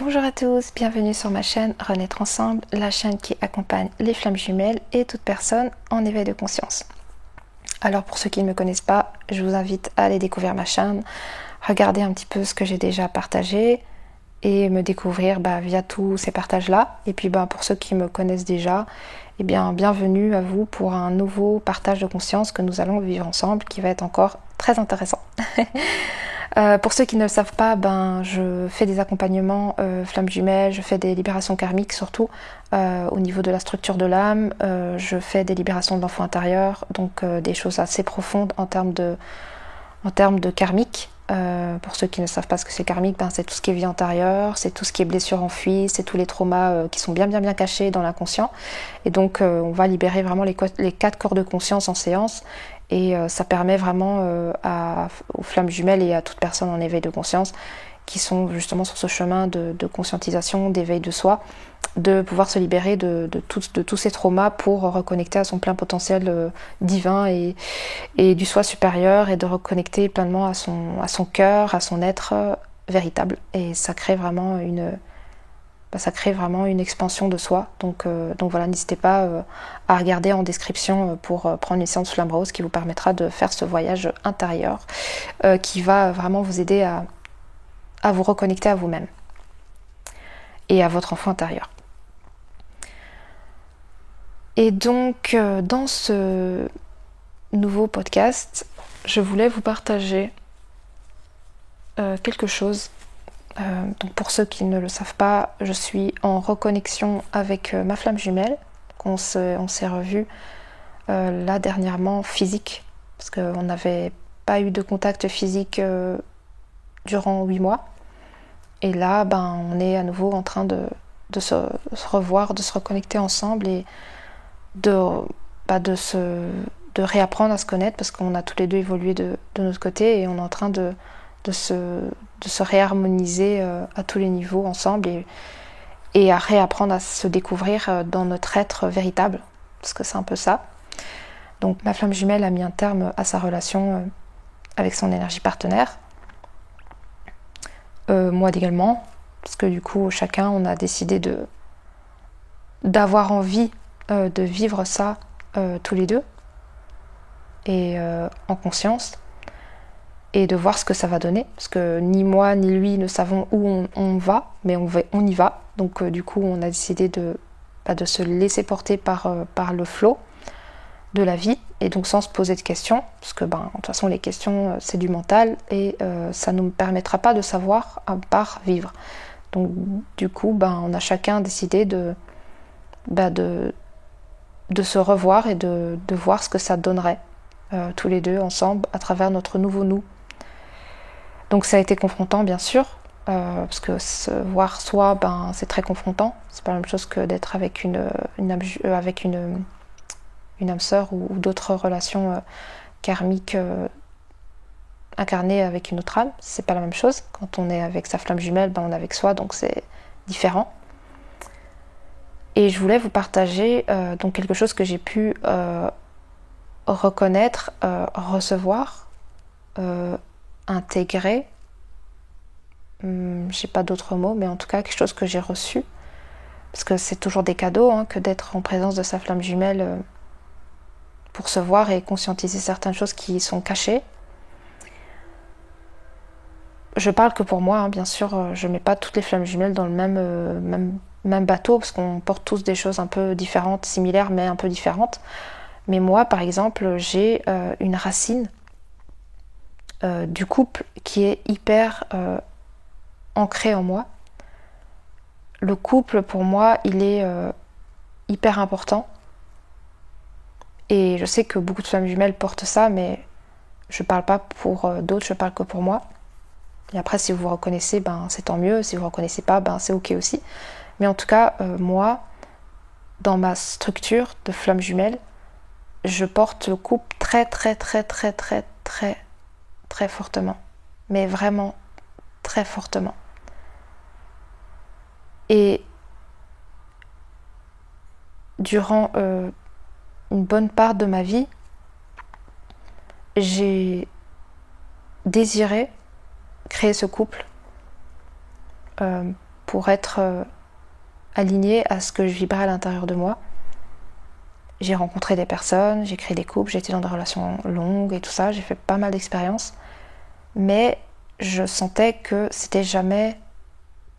Bonjour à tous, bienvenue sur ma chaîne Renaître Ensemble, la chaîne qui accompagne les flammes jumelles et toute personne en éveil de conscience. Alors pour ceux qui ne me connaissent pas, je vous invite à aller découvrir ma chaîne, regarder un petit peu ce que j'ai déjà partagé et me découvrir via tous ces partages-là. Et puis pour ceux qui me connaissent déjà, bienvenue à vous pour un nouveau partage de conscience que nous allons vivre ensemble qui va être encore très intéressant. Pour ceux qui ne le savent pas, je fais des accompagnements flammes jumelles, je fais des libérations karmiques surtout au niveau de la structure de l'âme, je fais des libérations de l'enfant intérieur, donc des choses assez profondes en termes de karmique. Pour ceux qui ne savent pas ce que c'est karmique, c'est tout ce qui est vie antérieure, c'est tout ce qui est blessure enfuie, c'est tous les traumas qui sont bien cachés dans l'inconscient. Et donc on va libérer vraiment les 4 corps de conscience en séance. Et ça permet vraiment aux flammes jumelles et à toute personne en éveil de conscience qui sont justement sur ce chemin de conscientisation, d'éveil de soi, de pouvoir se libérer de tous ces traumas pour reconnecter à son plein potentiel divin et du soi supérieur et de reconnecter pleinement à son cœur, à son être véritable. Et ça crée vraiment une expansion de soi. Donc voilà, n'hésitez pas à regarder en description pour prendre une séance flamme rose qui vous permettra de faire ce voyage intérieur qui va vraiment vous aider à vous reconnecter à vous-même et à votre enfant intérieur. Et donc dans ce nouveau podcast, je voulais vous partager quelque chose. Donc pour ceux qui ne le savent pas, je suis en reconnexion avec ma flamme jumelle. On s'est revus là dernièrement physique, parce qu'on n'avait pas eu de contact physique durant 8 mois. Et là, on est à nouveau en train de se revoir, de se reconnecter ensemble et de réapprendre à se connaître, parce qu'on a tous les deux évolué de notre côté et on est en train de se réharmoniser à tous les niveaux ensemble et à réapprendre à se découvrir dans notre être véritable, parce que c'est un peu ça. Donc ma flamme jumelle a mis un terme à sa relation avec son énergie partenaire. Moi également, parce que du coup chacun on a décidé d'avoir envie de vivre ça tous les deux et en conscience, et de voir ce que ça va donner, parce que ni moi ni lui ne savons où on va, mais on y va. Donc du coup on a décidé de se laisser porter par le flot de la vie, et donc sans se poser de questions, parce que de toute façon les questions c'est du mental et ça ne nous permettra pas de savoir à part vivre. Donc du coup on a chacun décidé de se revoir et de voir ce que ça donnerait tous les deux ensemble à travers notre nouveau nous. Donc ça a été confrontant bien sûr, parce que se voir soi, c'est très confrontant. C'est pas la même chose que d'être avec une âme sœur ou d'autres relations karmiques incarnées avec une autre âme. C'est pas la même chose. Quand on est avec sa flamme jumelle, on est avec soi, donc c'est différent. Et je voulais vous partager donc quelque chose que j'ai pu reconnaître, recevoir, intégrer, j'ai pas d'autres mots, mais en tout cas quelque chose que j'ai reçu, parce que c'est toujours des cadeaux que d'être en présence de sa flamme jumelle pour se voir et conscientiser certaines choses qui sont cachées. Je parle que pour moi, bien sûr, je mets pas toutes les flammes jumelles dans le même bateau, parce qu'on porte tous des choses un peu différentes, similaires mais un peu différentes. Mais moi par exemple j'ai une racine du couple qui est hyper ancrée en moi. Le couple pour moi il est hyper important, et je sais que beaucoup de femmes jumelles portent ça, mais je parle pas pour d'autres, je parle que pour moi. Et après si vous vous reconnaissez, c'est tant mieux, si vous vous reconnaissez pas, c'est ok aussi. Mais en tout cas moi, dans ma structure de flamme jumelle, je porte le couple très très très très très très très fortement, mais vraiment très fortement. Et durant une bonne part de ma vie, j'ai désiré créer ce couple pour être alignée à ce que je vibrais à l'intérieur de moi. J'ai rencontré des personnes, j'ai créé des couples, j'ai été dans des relations longues et tout ça, j'ai fait pas mal d'expériences, mais je sentais que c'était jamais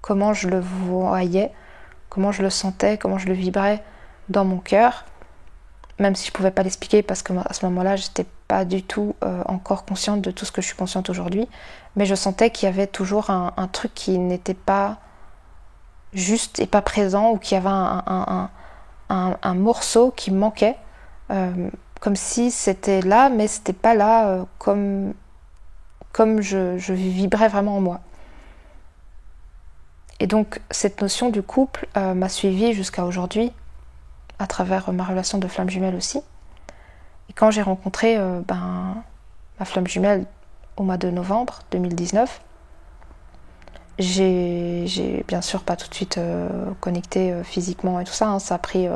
comment je le voyais, comment je le sentais, comment je le vibrais dans mon cœur, même si je pouvais pas l'expliquer parce que à ce moment-là, j'étais pas du tout encore consciente de tout ce que je suis consciente aujourd'hui, mais je sentais qu'il y avait toujours un truc qui n'était pas juste et pas présent, ou qu'il y avait un morceau qui me manquait, comme si c'était là, mais c'était pas là, comme je vibrais vraiment en moi. Et donc cette notion du couple m'a suivie jusqu'à aujourd'hui, à travers ma relation de flamme jumelle aussi. Et quand j'ai rencontré ma flamme jumelle au mois de novembre 2019, j'ai bien sûr pas tout de suite connecté physiquement et tout ça, hein. Ça a pris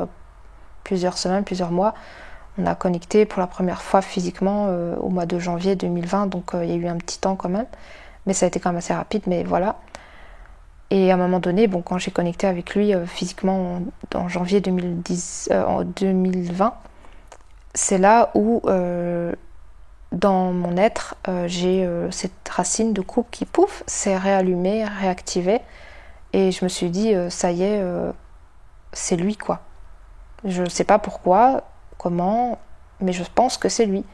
plusieurs semaines, plusieurs mois. On a connecté pour la première fois physiquement au mois de janvier 2020, donc il y a eu un petit temps quand même, mais ça a été quand même assez rapide, mais voilà. Et à un moment donné, quand j'ai connecté avec lui physiquement en janvier 2020, c'est là où dans mon être, j'ai cette racine de couple qui, pouf, s'est réallumée, réactivée. Et je me suis dit, ça y est, c'est lui, quoi. Je ne sais pas pourquoi, comment, mais je pense que c'est lui.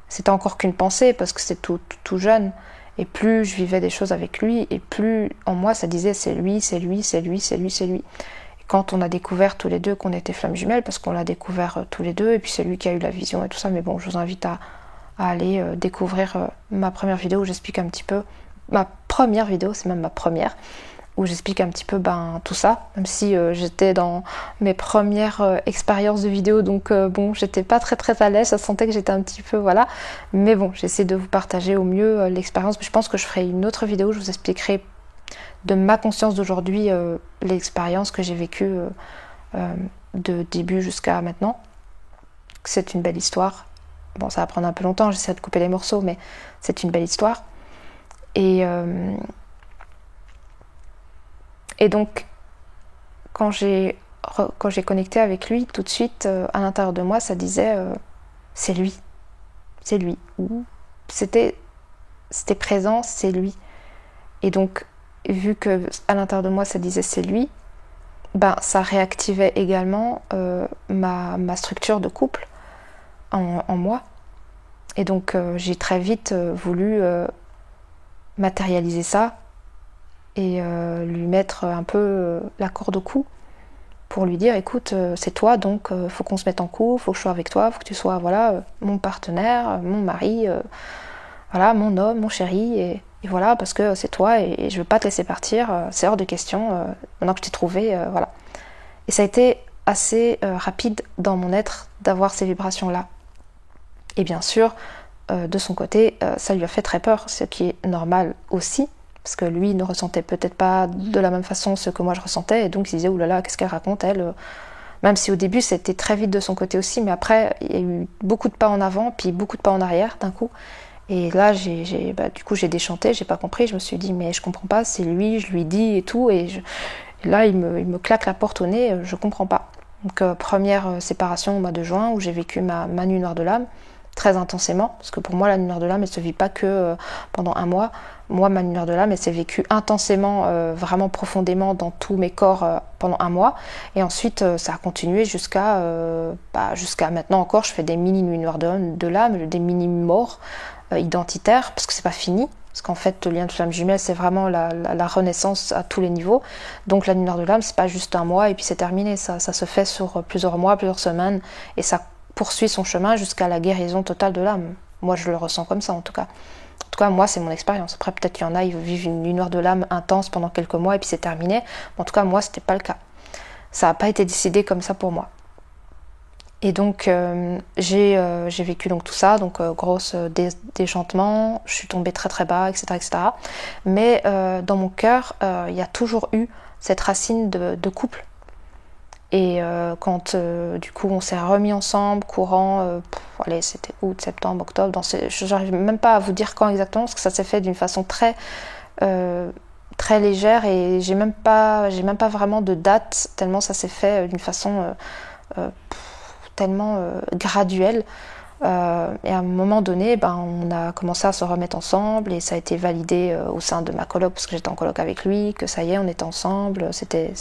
C'était encore qu'une pensée, parce que c'est tout jeune. Et plus je vivais des choses avec lui, et plus en moi ça disait c'est lui, c'est lui, c'est lui, c'est lui, c'est lui. Et quand on a découvert tous les deux qu'on était flammes jumelles, parce qu'on l'a découvert tous les deux, et puis c'est lui qui a eu la vision et tout ça, mais bon, je vous invite à aller découvrir ma première vidéo où j'explique un petit peu, ma première vidéo, c'est même ma première, où j'explique un petit peu tout ça, même si j'étais dans mes premières expériences de vidéo, donc j'étais pas très très à l'aise, ça sentait que j'étais un petit peu, voilà, mais bon, j'essaie de vous partager au mieux l'expérience. Je pense que je ferai une autre vidéo où je vous expliquerai de ma conscience d'aujourd'hui l'expérience que j'ai vécue de début jusqu'à maintenant. C'est une belle histoire. Bon, ça va prendre un peu longtemps, j'essaie de couper les morceaux, mais c'est une belle histoire. Et donc, quand j'ai connecté avec lui, tout de suite, à l'intérieur de moi, ça disait c'est lui. C'est lui. C'était présent, c'est lui. Et donc, vu que à l'intérieur de moi, ça disait c'est lui, ça réactivait également ma structure de couple en moi. Et donc, j'ai très vite voulu matérialiser ça et lui mettre un peu la corde au cou pour lui dire écoute, c'est toi, donc faut qu'on se mette en couple, faut que je sois avec toi, faut que tu sois mon partenaire, mon mari, mon homme, mon chéri, et voilà, parce que c'est toi et je veux pas te laisser partir, c'est hors de question, maintenant que je t'ai trouvé, voilà. Et ça a été assez rapide dans mon être d'avoir ces vibrations là. Et bien sûr, de son côté, ça lui a fait très peur, ce qui est normal aussi, parce que lui ne ressentait peut-être pas de la même façon ce que moi je ressentais, et donc il se disait oulala, qu'est-ce qu'elle raconte elle, même si au début c'était très vite de son côté aussi, mais après il y a eu beaucoup de pas en avant puis beaucoup de pas en arrière d'un coup, et là du coup j'ai déchanté, j'ai pas compris, je me suis dit mais je comprends pas, c'est lui, je lui dis et tout, et là il me claque la porte au nez, je comprends pas. Donc première séparation au mois de juin où j'ai vécu ma nuit noire de l'âme très intensément, parce que pour moi la nuit noire de l'âme elle se vit pas que pendant un mois. Moi, ma nuit noire de l'âme, elle s'est vécue intensément, vraiment profondément dans tous mes corps pendant un mois. Et ensuite, ça a continué jusqu'à maintenant encore. Je fais des mini nuits noires de l'âme, des mini morts identitaires, parce que c'est pas fini. Parce qu'en fait, le lien de flamme jumelle, c'est vraiment la renaissance à tous les niveaux. Donc la nuit noire de l'âme, c'est pas juste un mois et puis c'est terminé. Ça se fait sur plusieurs mois, plusieurs semaines, et ça poursuit son chemin jusqu'à la guérison totale de l'âme. Moi, je le ressens comme ça, en tout cas. En tout cas, moi, c'est mon expérience. Après, peut-être qu'il y en a, ils vivent une nuit noire de l'âme intense pendant quelques mois et puis c'est terminé. Mais en tout cas, moi, c'était pas le cas. Ça n'a pas été décidé comme ça pour moi. Et donc, j'ai vécu donc tout ça, donc grosse déchantement, je suis tombée très très bas, etc. etc. Mais dans mon cœur, il y a toujours eu cette racine de couple. Et quand du coup on s'est remis ensemble, courant, c'était août, septembre, octobre, j'arrive même pas à vous dire quand exactement, parce que ça s'est fait d'une façon très très légère et j'ai même pas vraiment de date, tellement ça s'est fait d'une façon tellement graduelle. Et à un moment donné, on a commencé à se remettre ensemble et ça a été validé au sein de ma coloc, parce que j'étais en coloc avec lui, que ça y est, on était ensemble. C'était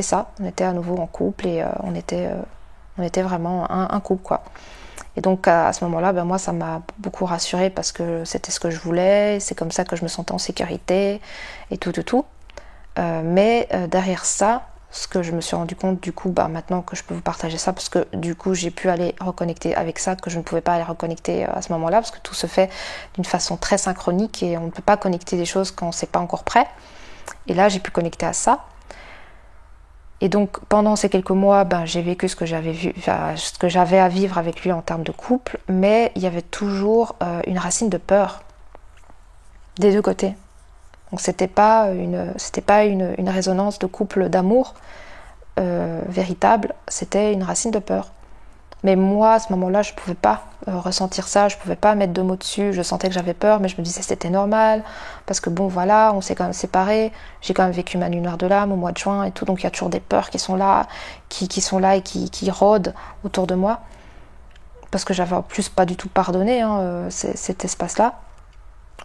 ça. On était à nouveau en couple et on était vraiment un couple, quoi. Et donc à ce moment-là, moi ça m'a beaucoup rassurée parce que c'était ce que je voulais, c'est comme ça que je me sentais en sécurité et tout. Mais derrière ça, ce que je me suis rendu compte du coup, maintenant que je peux vous partager ça, parce que du coup j'ai pu aller reconnecter avec ça, que je ne pouvais pas aller reconnecter à ce moment-là, parce que tout se fait d'une façon très synchronique et on ne peut pas connecter des choses quand c'est pas encore prêt. Et là j'ai pu connecter à ça. Et donc pendant ces quelques mois, j'ai vécu ce que j'avais à vivre avec lui en termes de couple, mais il y avait toujours une racine de peur des deux côtés. Donc c'était pas une résonance de couple d'amour véritable, c'était une racine de peur. Mais moi, à ce moment-là, je ne pouvais pas ressentir ça, je ne pouvais pas mettre de mots dessus. Je sentais que j'avais peur, mais je me disais que c'était normal, parce que bon, voilà, on s'est quand même séparés. J'ai quand même vécu ma nuit noire de l'âme au mois de juin et tout, donc il y a toujours des peurs qui sont là, qui sont là et qui rôdent autour de moi. Parce que j'avais en plus pas du tout pardonné cet espace-là,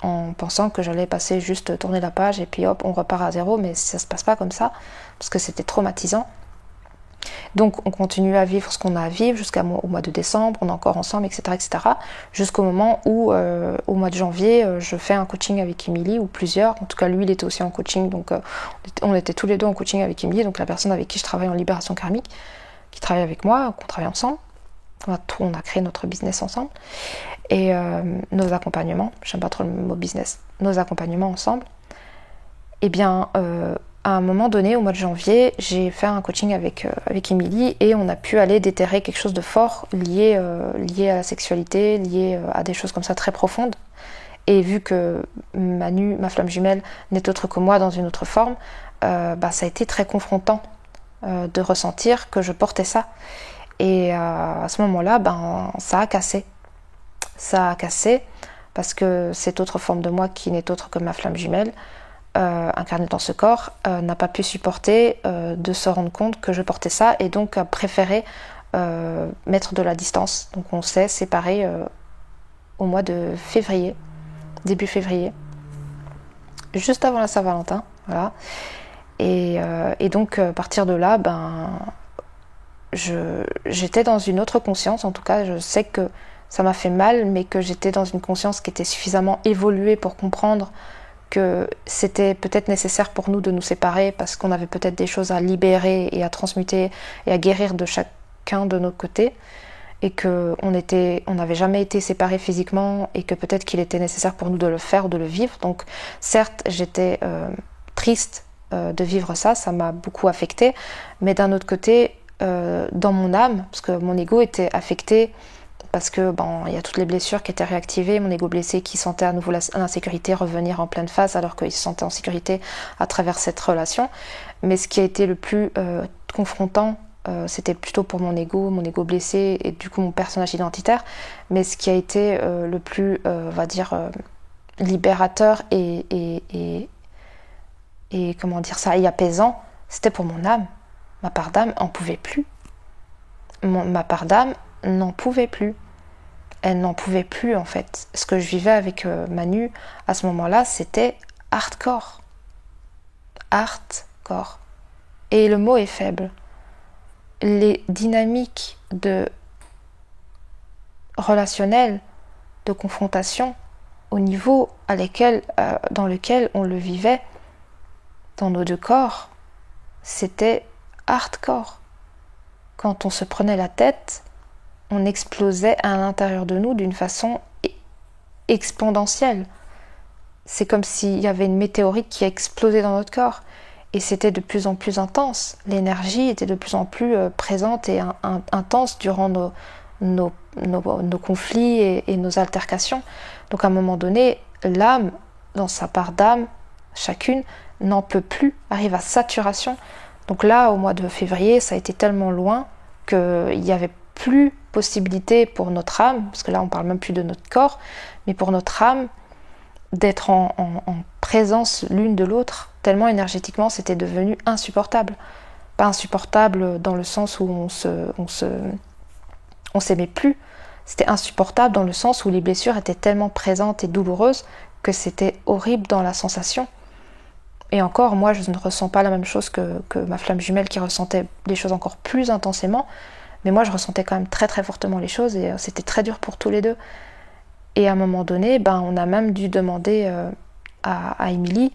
en pensant que j'allais passer juste tourner la page et puis hop, on repart à zéro, mais ça se passe pas comme ça, parce que c'était traumatisant. Donc on continue à vivre ce qu'on a à vivre jusqu'au mois de décembre, on est encore ensemble, etc. Jusqu'au moment où, au mois de janvier, je fais un coaching avec Émilie, ou plusieurs. En tout cas, lui, il était aussi en coaching, donc on était tous les deux en coaching avec Émilie, donc la personne avec qui je travaille en libération karmique, qui travaille avec moi, qu'on travaille ensemble. On a créé notre business ensemble. Et nos accompagnements, j'aime pas trop le mot business, nos accompagnements ensemble. À un moment donné, au mois de janvier, j'ai fait un coaching avec Émilie et on a pu aller déterrer quelque chose de fort lié à la sexualité, lié à des choses comme ça très profondes. Et vu que Manu, ma flamme jumelle, n'est autre que moi dans une autre forme, ça a été très confrontant de ressentir que je portais ça. Et à ce moment-là, ça a cassé. Ça a cassé parce que cette autre forme de moi qui n'est autre que ma flamme jumelle, incarnée dans ce corps, n'a pas pu supporter de se rendre compte que je portais ça et donc a préféré mettre de la distance. Donc on s'est séparés au mois de février, début février, juste avant la Saint-Valentin, voilà. Et donc à partir de là, j'étais dans une autre conscience. En tout cas, je sais que ça m'a fait mal, mais que j'étais dans une conscience qui était suffisamment évoluée pour comprendre que c'était peut-être nécessaire pour nous de nous séparer parce qu'on avait peut-être des choses à libérer et à transmuter et à guérir de chacun de nos côtés, et qu'on n'avait jamais été séparés physiquement et que peut-être qu'il était nécessaire pour nous de le faire ou de le vivre. Donc certes, j'étais triste de vivre ça m'a beaucoup affectée, mais d'un autre côté, dans mon âme, parce que mon ego était affecté, parce que il y a toutes les blessures qui étaient réactivées, mon ego blessé qui sentait à nouveau l'insécurité revenir en pleine face alors qu'il se sentait en sécurité à travers cette relation. Mais ce qui a été le plus confrontant, c'était plutôt pour mon ego blessé et du coup mon personnage identitaire, mais ce qui a été le plus, on va dire, libérateur et comment dire ça, et apaisant, c'était pour mon âme. Ma part d'âme en pouvait plus. Ma part d'âme n'en pouvait plus. Elle n'en pouvait plus en fait. Ce que je vivais avec Manu à ce moment-là, c'était hardcore. Hardcore. Et le mot est faible. Les dynamiques relationnelles, de confrontation, au niveau dans lequel on le vivait, dans nos deux corps, c'était hardcore. Quand on se prenait la tête, on explosait à l'intérieur de nous d'une façon exponentielle. C'est comme s'il y avait une météorite qui a explosé dans notre corps. Et c'était de plus en plus intense. L'énergie était de plus en plus présente et intense durant nos conflits et nos altercations. Donc à un moment donné, l'âme, dans sa part d'âme, chacune, n'en peut plus, arrive à saturation. Donc là, au mois de février, ça a été tellement loin qu'il n'y avait plus possibilité pour notre âme, parce que là on parle même plus de notre corps, mais pour notre âme, d'être en présence l'une de l'autre, tellement énergétiquement c'était devenu insupportable. Pas insupportable dans le sens où on s'aimait plus, c'était insupportable dans le sens où les blessures étaient tellement présentes et douloureuses que c'était horrible dans la sensation. Et encore, moi je ne ressens pas la même chose que ma flamme jumelle qui ressentait les choses encore plus intensément, mais moi je ressentais quand même très très fortement les choses et c'était très dur pour tous les deux. Et à un moment donné, on a même dû demander à Émilie,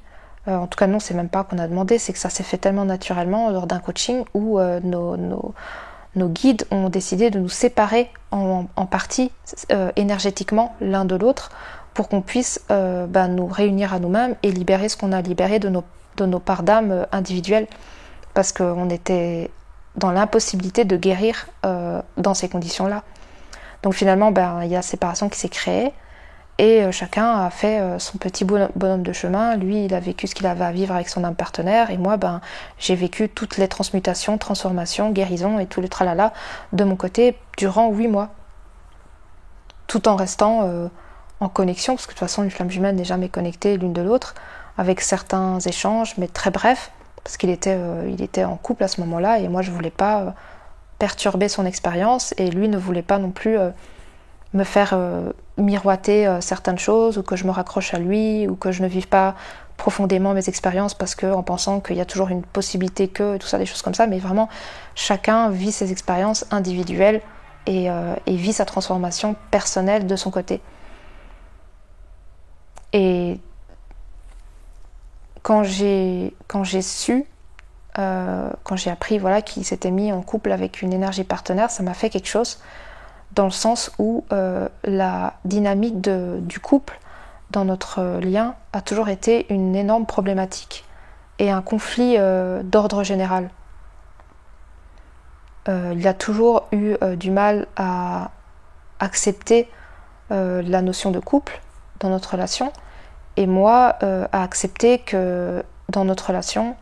en tout cas non, c'est même pas qu'on a demandé, c'est que ça s'est fait tellement naturellement lors d'un coaching où nos guides ont décidé de nous séparer en partie énergétiquement l'un de l'autre pour qu'on puisse nous réunir à nous-mêmes et libérer ce qu'on a libéré de nos parts d'âme individuelles, parce qu'on était dans l'impossibilité de guérir dans ces conditions-là. Donc finalement, il y a séparation qui s'est créée et chacun a fait son petit bonhomme de chemin. Lui, il a vécu ce qu'il avait à vivre avec son âme partenaire et moi, j'ai vécu toutes les transmutations, transformations, guérisons et tout le tralala de mon côté durant 8 mois. Tout en restant en connexion, parce que de toute façon, une flamme jumelle n'est jamais connectée l'une de l'autre, avec certains échanges, mais très brefs, parce qu'il était en couple à ce moment-là et moi, je voulais pas perturber son expérience et lui ne voulait pas non plus me faire miroiter certaines choses ou que je me raccroche à lui ou que je ne vive pas profondément mes expériences parce que en pensant qu'il y a toujours une possibilité que tout ça, des choses comme ça, mais vraiment chacun vit ses expériences individuelles et vit sa transformation personnelle de son côté. Et quand j'ai su quand j'ai appris qu'il s'était mis en couple avec une énergie partenaire, ça m'a fait quelque chose dans le sens où la dynamique du couple dans notre lien a toujours été une énorme problématique et un conflit d'ordre général. Il a toujours eu du mal à accepter la notion de couple dans notre relation et moi à accepter que dans notre relation,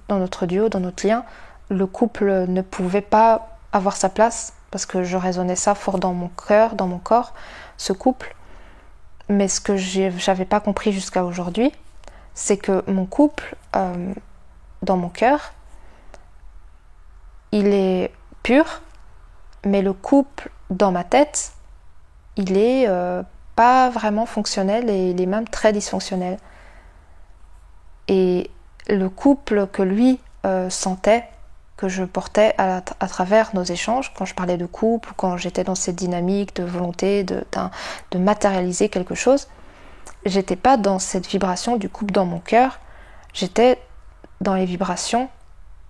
dans notre duo, dans notre lien, le couple ne pouvait pas avoir sa place parce que je raisonnais ça fort dans mon cœur, dans mon corps, ce couple. Mais ce que j'avais pas compris jusqu'à aujourd'hui, c'est que mon couple, dans mon cœur, il est pur, mais le couple dans ma tête, il est pas vraiment fonctionnel et il est même très dysfonctionnel. Et le couple que lui sentait, que je portais à travers nos échanges, quand je parlais de couple, quand j'étais dans cette dynamique de volonté de matérialiser quelque chose, j'étais pas dans cette vibration du couple dans mon cœur, j'étais dans les vibrations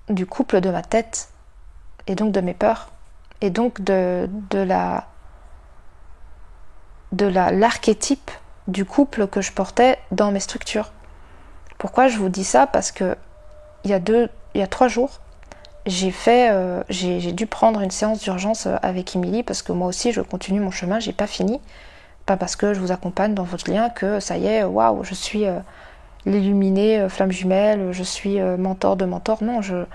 du couple de ma tête, et donc de mes peurs, et donc de l'archétype du couple que je portais dans mes structures. Pourquoi je vous dis ça ? Parce que il y a 3 jours, j'ai dû prendre une séance d'urgence avec Émilie parce que moi aussi je continue mon chemin, j'ai pas fini. Pas parce que je vous accompagne dans votre lien que ça y est, waouh, je suis l'illuminée flamme jumelle, je suis mentor de mentor. Non, je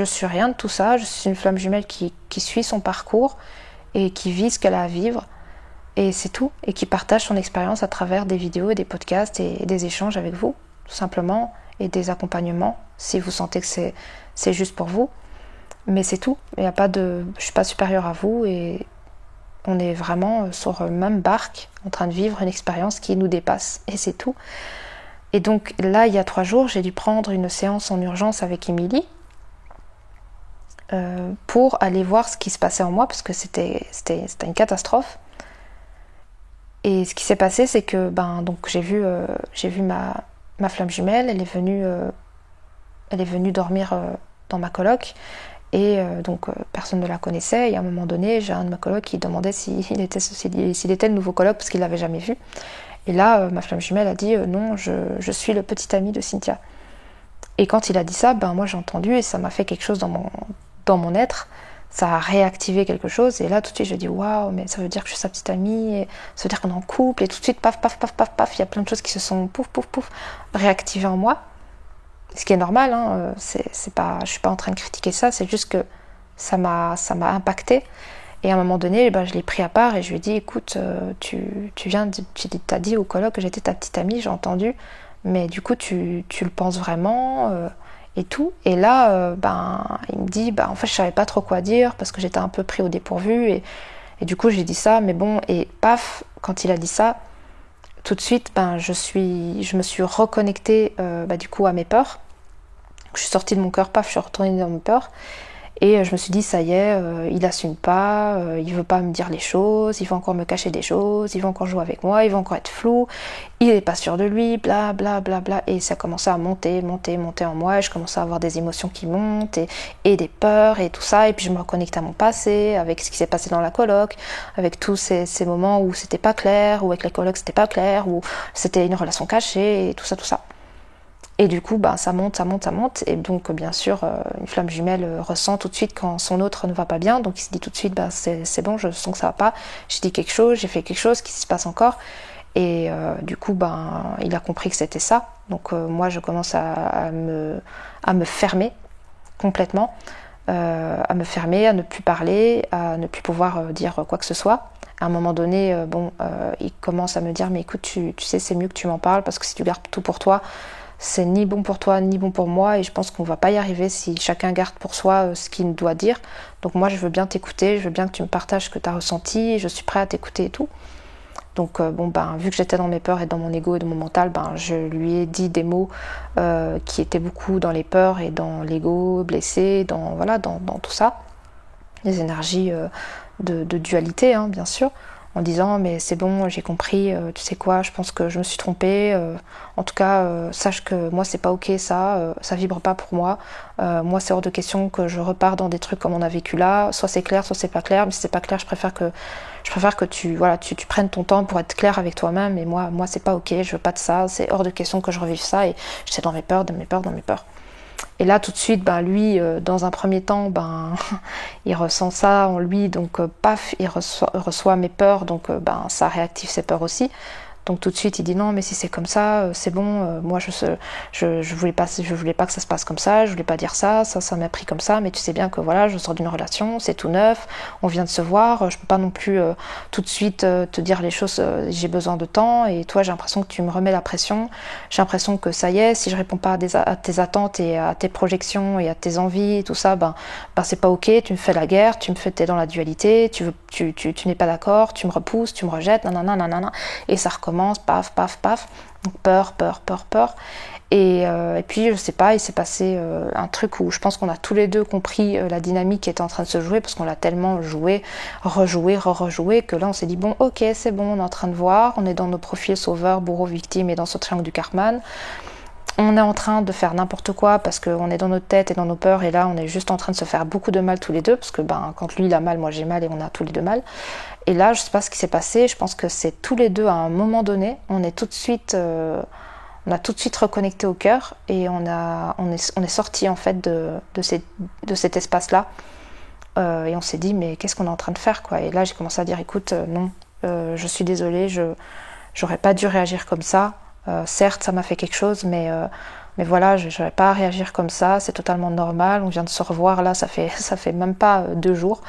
suis rien de tout ça. Je suis une flamme jumelle qui suit son parcours et qui vit ce qu'elle a à vivre. Et c'est tout. Et qui partage son expérience à travers des vidéos et des podcasts et des échanges avec vous, tout simplement, et des accompagnements, si vous sentez que c'est juste pour vous. Mais c'est tout. Je suis pas supérieure à vous et on est vraiment sur la même barque en train de vivre une expérience qui nous dépasse. Et c'est tout. Et donc là, il y a 3 jours, j'ai dû prendre une séance en urgence avec Émilie pour aller voir ce qui se passait en moi parce que c'était une catastrophe. Et ce qui s'est passé, c'est que donc j'ai vu ma flamme jumelle, elle est venue dormir dans ma coloc et donc personne ne la connaissait et à un moment donné j'ai un de mes colocs qui demandait s'il était le nouveau coloc parce qu'il l'avait jamais vu et là ma flamme jumelle a dit non, je suis le petit ami de Cynthia. Et quand il a dit ça, moi j'ai entendu et ça m'a fait quelque chose dans mon être, ça a réactivé quelque chose et là tout de suite je dis waouh, mais ça veut dire que je suis sa petite amie, et ça veut dire qu'on est en couple et tout de suite paf paf paf paf paf, il y a plein de choses qui se sont pouf pouf pouf réactivées en moi. Ce qui est normal, je suis pas en train de critiquer ça, c'est juste que ça m'a impacté Et à un moment donné, je l'ai pris à part et je lui ai dit, écoute, tu t'as dit au coloc que j'étais ta petite amie, j'ai entendu, mais du coup, tu le penses vraiment et tout. Et là, il me dit, en fait, je savais pas trop quoi dire parce que j'étais un peu pris au dépourvu. Et du coup, j'ai dit ça, mais bon, et paf, quand il a dit ça, tout de suite, je me suis reconnectée du coup à mes peurs. Je suis sortie de mon cœur, paf, je suis retournée dans mes peurs. Et je me suis dit, ça y est, il assume pas, il veut pas me dire les choses, il veut encore me cacher des choses, il veut encore jouer avec moi, il veut encore être flou, il est pas sûr de lui, bla bla bla bla. Et ça commençait à monter en moi, et je commençais à avoir des émotions qui montent, et des peurs, et tout ça. Et puis je me reconnectais à mon passé, avec ce qui s'est passé dans la coloc, avec tous ces moments où c'était pas clair, où avec la coloc c'était pas clair, où c'était une relation cachée, et tout ça, tout ça. Et du coup, ça monte. Et donc, bien sûr, une flamme jumelle ressent tout de suite quand son autre ne va pas bien. Donc, il se dit tout de suite, c'est bon, je sens que ça va pas. J'ai dit quelque chose, j'ai fait quelque chose, qu'est-ce qui se passe encore? Et du coup, il a compris que c'était ça. Donc, moi, je commence à me fermer complètement. À me fermer, à ne plus parler, à ne plus pouvoir dire quoi que ce soit. À un moment donné, il commence à me dire, mais écoute, tu sais, c'est mieux que tu m'en parles parce que si tu gardes tout pour toi, c'est ni bon pour toi ni bon pour moi et je pense qu'on va pas y arriver si chacun garde pour soi ce qu'il doit dire. Donc moi je veux bien t'écouter, je veux bien que tu me partages ce que tu as ressenti, et je suis prêt à t'écouter et tout. Donc vu que j'étais dans mes peurs et dans mon ego et dans mon mental, je lui ai dit des mots qui étaient beaucoup dans les peurs et dans l'ego blessé, dans tout ça. Les énergies de dualité, hein, bien sûr. En disant mais c'est bon, j'ai compris, tu sais quoi, je pense que je me suis trompée, en tout cas sache que moi c'est pas ok ça vibre pas pour moi, moi c'est hors de question que je repars dans des trucs comme on a vécu là, soit c'est clair, soit c'est pas clair, mais si c'est pas clair je préfère que tu prennes ton temps pour être clair avec toi-même, et moi c'est pas ok, je veux pas de ça, c'est hors de question que je revive ça, et j'étais dans mes peurs. Et là, tout de suite, lui, dans un premier temps, il ressent ça en lui, donc paf, il reçoit mes peurs, donc ça réactive ses peurs aussi. Donc tout de suite, il dit non, mais si c'est comme ça, c'est bon. Moi, je voulais pas que ça se passe comme ça. Je voulais pas dire ça. Ça m'a pris comme ça. Mais tu sais bien que voilà, je sors d'une relation, c'est tout neuf. On vient de se voir. Je peux pas non plus tout de suite te dire les choses. J'ai besoin de temps. Et toi, j'ai l'impression que tu me remets la pression. J'ai l'impression que ça y est, si je réponds pas à tes attentes et à tes projections et à tes envies et tout ça, c'est pas ok. Tu me fais la guerre. T'es dans la dualité. Tu n'es pas d'accord. Tu me repousses. Tu me rejettes. Nanana. Et ça recommence. Paf. Donc peur. Et puis je sais pas, il s'est passé un truc où je pense qu'on a tous les deux compris la dynamique qui était en train de se jouer, parce qu'on l'a tellement joué, rejoué, que là on s'est dit bon ok c'est bon, on est en train de voir, on est dans nos profils sauveur, bourreau, victime et dans ce triangle du Karman. On est en train de faire n'importe quoi parce qu'on est dans notre tête et dans nos peurs, et là on est juste en train de se faire beaucoup de mal tous les deux, parce que quand lui il a mal, moi j'ai mal, et on a tous les deux mal. Et là je sais pas ce qui s'est passé, je pense que c'est tous les deux à un moment donné, on a tout de suite reconnecté au cœur, et on est sorti en fait de cet espace là, et on s'est dit mais qu'est-ce qu'on est en train de faire quoi. Et là j'ai commencé à dire écoute non, je suis désolée, j'aurais pas dû réagir comme ça. Certes, ça m'a fait quelque chose, mais voilà, je n'aurais pas à réagir comme ça, c'est totalement normal, on vient de se revoir là, ça fait même pas 2 jours,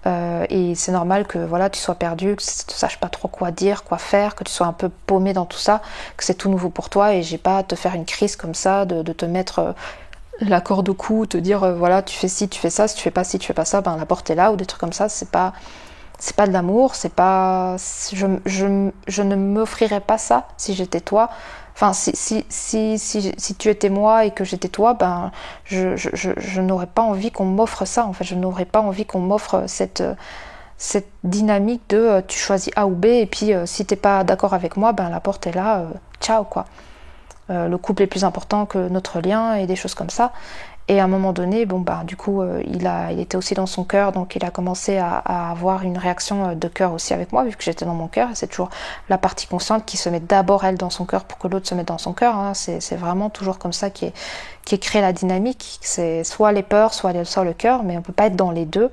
et c'est normal que voilà, tu sois perdu, que tu ne saches pas trop quoi dire, quoi faire, que tu sois un peu paumé dans tout ça, que c'est tout nouveau pour toi, et j'ai pas à te faire une crise comme ça, de te mettre la corde au cou, te dire voilà, tu fais ci, tu fais ça, si tu fais pas ci, tu fais pas ça, la porte est là, ou des trucs comme ça, c'est pas de l'amour, c'est pas, je ne m'offrirais pas ça si j'étais toi. Enfin, si tu étais moi et que j'étais toi, je n'aurais pas envie qu'on m'offre ça. En fait, je n'aurais pas envie qu'on m'offre cette dynamique de tu choisis A ou B, et puis si t'es pas d'accord avec moi, la porte est là, ciao quoi. Le couple est plus important que notre lien, et des choses comme ça. Et à un moment donné, du coup, il était aussi dans son cœur, donc il a commencé à avoir une réaction de cœur aussi avec moi, vu que j'étais dans mon cœur. Et c'est toujours la partie consciente qui se met d'abord elle dans son cœur pour que l'autre se mette dans son cœur. Hein. C'est vraiment toujours comme ça qui est créée la dynamique. C'est soit les peurs, soit le cœur, mais on peut pas être dans les deux.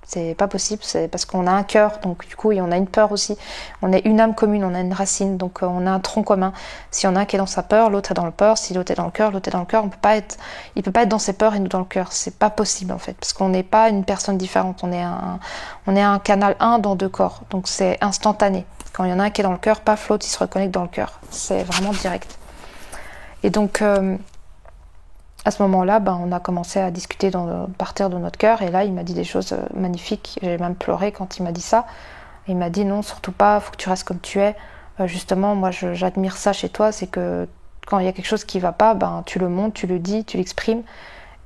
C'est pas possible, c'est parce qu'on a un cœur, donc du coup, et on a une peur aussi. On est une âme commune, on a une racine, donc on a un tronc commun. Si on a un qui est dans sa peur, l'autre est dans le peur. Si l'autre est dans le cœur, l'autre est dans le cœur. Il peut pas être dans ses peurs et nous dans le cœur. C'est pas possible en fait, parce qu'on n'est pas une personne différente. On est un canal 1 dans 2 corps, donc c'est instantané. Quand il y en a un qui est dans le cœur, paf, l'autre il se reconnecte dans le cœur. C'est vraiment direct. Et donc à ce moment-là, on a commencé à discuter partir de notre cœur, et là il m'a dit des choses magnifiques. J'ai même pleuré quand il m'a dit ça. Et il m'a dit non, surtout pas, faut que tu restes comme tu es. Justement, moi j'admire ça chez toi, c'est que quand il y a quelque chose qui va pas, tu le montres, tu le dis, tu l'exprimes,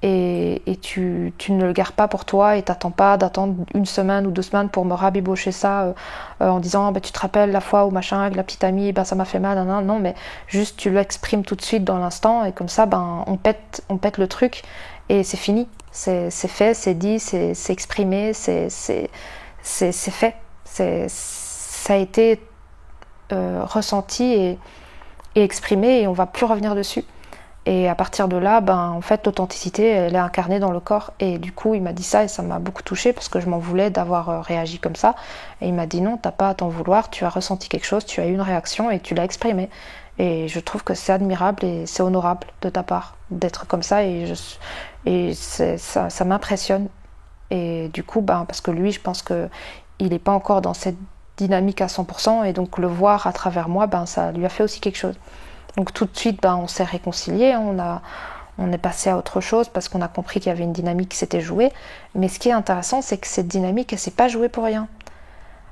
et tu ne le gardes pas pour toi, et t'attends pas d'attendre 1 semaine ou 2 semaines pour me rabibocher ça en disant tu te rappelles la fois où machin avec la petite amie, ça m'a fait mal, non, mais juste tu l'exprimes tout de suite dans l'instant, et comme ça on pète le truc et c'est fini, c'est fait, c'est dit, c'est exprimé, c'est fait, ça a été ressenti et exprimé, et on va plus revenir dessus. Et à partir de là, en fait, l'authenticité, elle est incarnée dans le corps. Et du coup, il m'a dit ça, et ça m'a beaucoup touchée, parce que je m'en voulais d'avoir réagi comme ça. Et il m'a dit non, t'as pas à t'en vouloir, tu as ressenti quelque chose, tu as eu une réaction et tu l'as exprimée. Et je trouve que c'est admirable et c'est honorable de ta part d'être comme ça, et ça m'impressionne. Et du coup, parce que lui, je pense qu'il n'est pas encore dans cette dynamique à 100%, et donc le voir à travers moi, ça lui a fait aussi quelque chose. Donc tout de suite, on s'est réconciliés, on est passé à autre chose parce qu'on a compris qu'il y avait une dynamique qui s'était jouée. Mais ce qui est intéressant, c'est que cette dynamique, elle s'est pas jouée pour rien.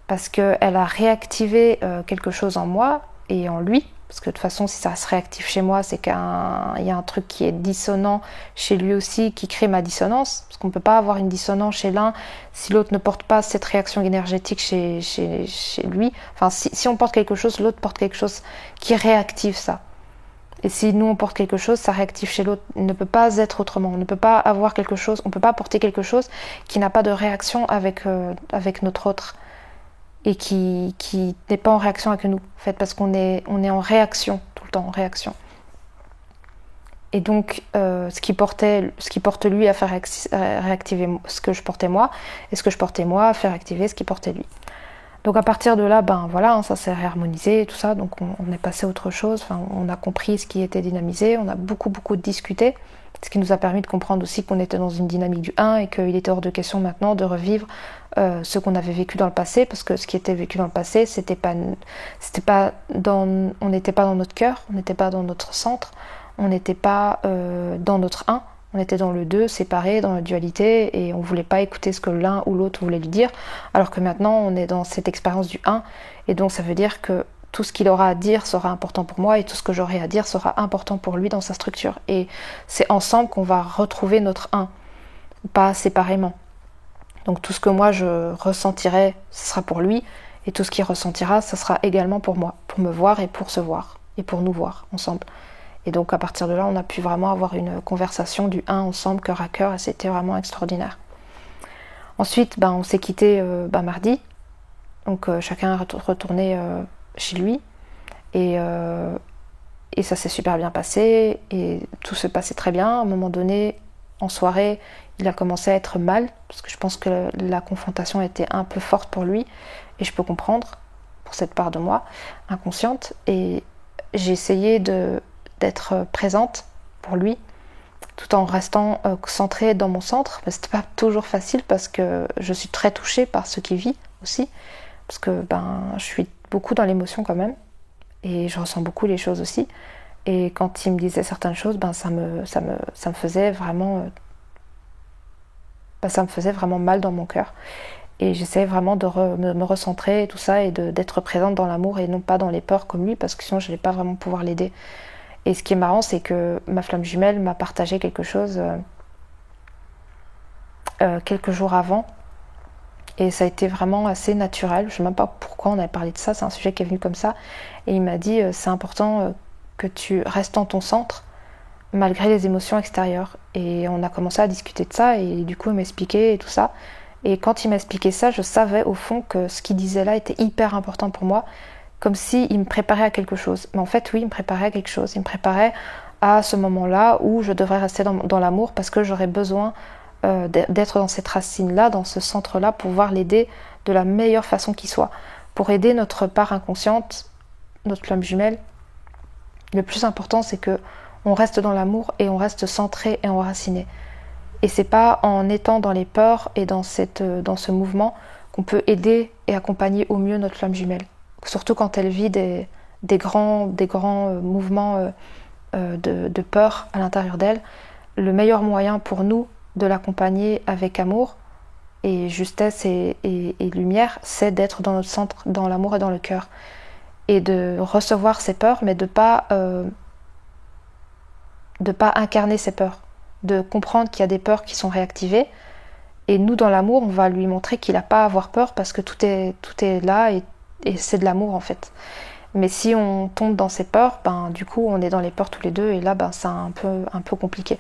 Parce qu'elle a réactivé quelque chose en moi et en lui. Parce que de toute façon, si ça se réactive chez moi, c'est qu'il y a un truc qui est dissonant chez lui aussi, qui crée ma dissonance. Parce qu'on ne peut pas avoir une dissonance chez l'un si l'autre ne porte pas cette réaction énergétique chez lui. Enfin, si on porte quelque chose, l'autre porte quelque chose qui réactive ça. Et si nous on porte quelque chose, ça réactive chez l'autre. Il ne peut pas être autrement. On ne peut pas avoir quelque chose, on ne peut pas porter quelque chose qui n'a pas de réaction avec notre autre. Et qui n'est pas en réaction avec nous, en fait, parce qu'on est en réaction, tout le temps en réaction. Et donc, ce qui porte lui à faire réactiver ce que je portais moi, et ce que je portais moi à faire activer ce qui portait lui. Donc à partir de là, voilà, ça s'est réharmonisé et tout ça, donc on est passé à autre chose, on a compris ce qui était dynamisé, on a beaucoup discuté, ce qui nous a permis de comprendre aussi qu'on était dans une dynamique du 1 et qu'il était hors de question maintenant de revivre ce qu'on avait vécu dans le passé, parce que ce qui était vécu dans le passé, on n'était pas dans notre cœur, on n'était pas dans notre centre, on n'était pas dans notre 1, on était dans le 2, séparés, dans la dualité, et on ne voulait pas écouter ce que l'un ou l'autre voulait lui dire, alors que maintenant on est dans cette expérience du 1, et donc ça veut dire que tout ce qu'il aura à dire sera important pour moi, et tout ce que j'aurai à dire sera important pour lui dans sa structure. Et c'est ensemble qu'on va retrouver notre 1, pas séparément. Donc tout ce que moi je ressentirai, ce sera pour lui, et tout ce qu'il ressentira, ce sera également pour moi, pour me voir et pour se voir, et pour nous voir ensemble. Et donc à partir de là, on a pu vraiment avoir une conversation du 1 ensemble, cœur à cœur, et c'était vraiment extraordinaire. Ensuite, on s'est quitté mardi, donc chacun est retourné chez lui, et ça s'est super bien passé, et tout se passait très bien. À un moment donné, en soirée, il a commencé à être mal, parce que je pense que la confrontation était un peu forte pour lui, et je peux comprendre, pour cette part de moi, inconsciente, et j'ai essayé d'être présente pour lui, tout en restant centrée dans mon centre. Mais c'était pas toujours facile, parce que je suis très touchée par ce qu'il vit aussi, parce que je suis beaucoup dans l'émotion quand même, et je ressens beaucoup les choses aussi, et quand il me disait certaines choses, ça me faisait vraiment ça me faisait vraiment mal dans mon cœur, et j'essayais vraiment de me recentrer et tout ça, et d'être présente dans l'amour et non pas dans les peurs comme lui, parce que sinon je n'allais pas vraiment pouvoir l'aider. Et ce qui est marrant, c'est que ma flamme jumelle m'a partagé quelque chose quelques jours avant, et ça a été vraiment assez naturel. Je ne sais même pas pourquoi on avait parlé de ça, c'est un sujet qui est venu comme ça, et il m'a dit c'est important que tu restes dans ton centre malgré les émotions extérieures. Et on a commencé à discuter de ça, et du coup il m'expliquait et tout ça, et quand il m'expliquait ça, je savais au fond que ce qu'il disait là était hyper important pour moi, comme s'il me préparait à quelque chose. Mais en fait, oui, il me préparait à quelque chose. Il me préparait à ce moment-là où je devrais rester dans l'amour, parce que j'aurais besoin d'être dans cette racine-là, dans ce centre-là, pour pouvoir l'aider de la meilleure façon qui soit. Pour aider notre part inconsciente, notre flamme jumelle, le plus important, c'est que on reste dans l'amour et on reste centré et enraciné. Et c'est pas en étant dans les peurs et dans ce mouvement qu'on peut aider et accompagner au mieux notre flamme jumelle. Surtout quand elle vit des grands mouvements de peur à l'intérieur d'elle. Le meilleur moyen pour nous de l'accompagner avec amour et justesse et lumière, c'est d'être dans notre centre, dans l'amour et dans le cœur. Et de recevoir ses peurs, mais de pas incarner ses peurs. De comprendre qu'il y a des peurs qui sont réactivées. Et nous, dans l'amour, on va lui montrer qu'il n'a pas à avoir peur parce que tout est là et c'est de l'amour en fait. Mais si on tombe dans ces peurs, du coup, on est dans les peurs tous les deux et là, c'est un peu compliqué.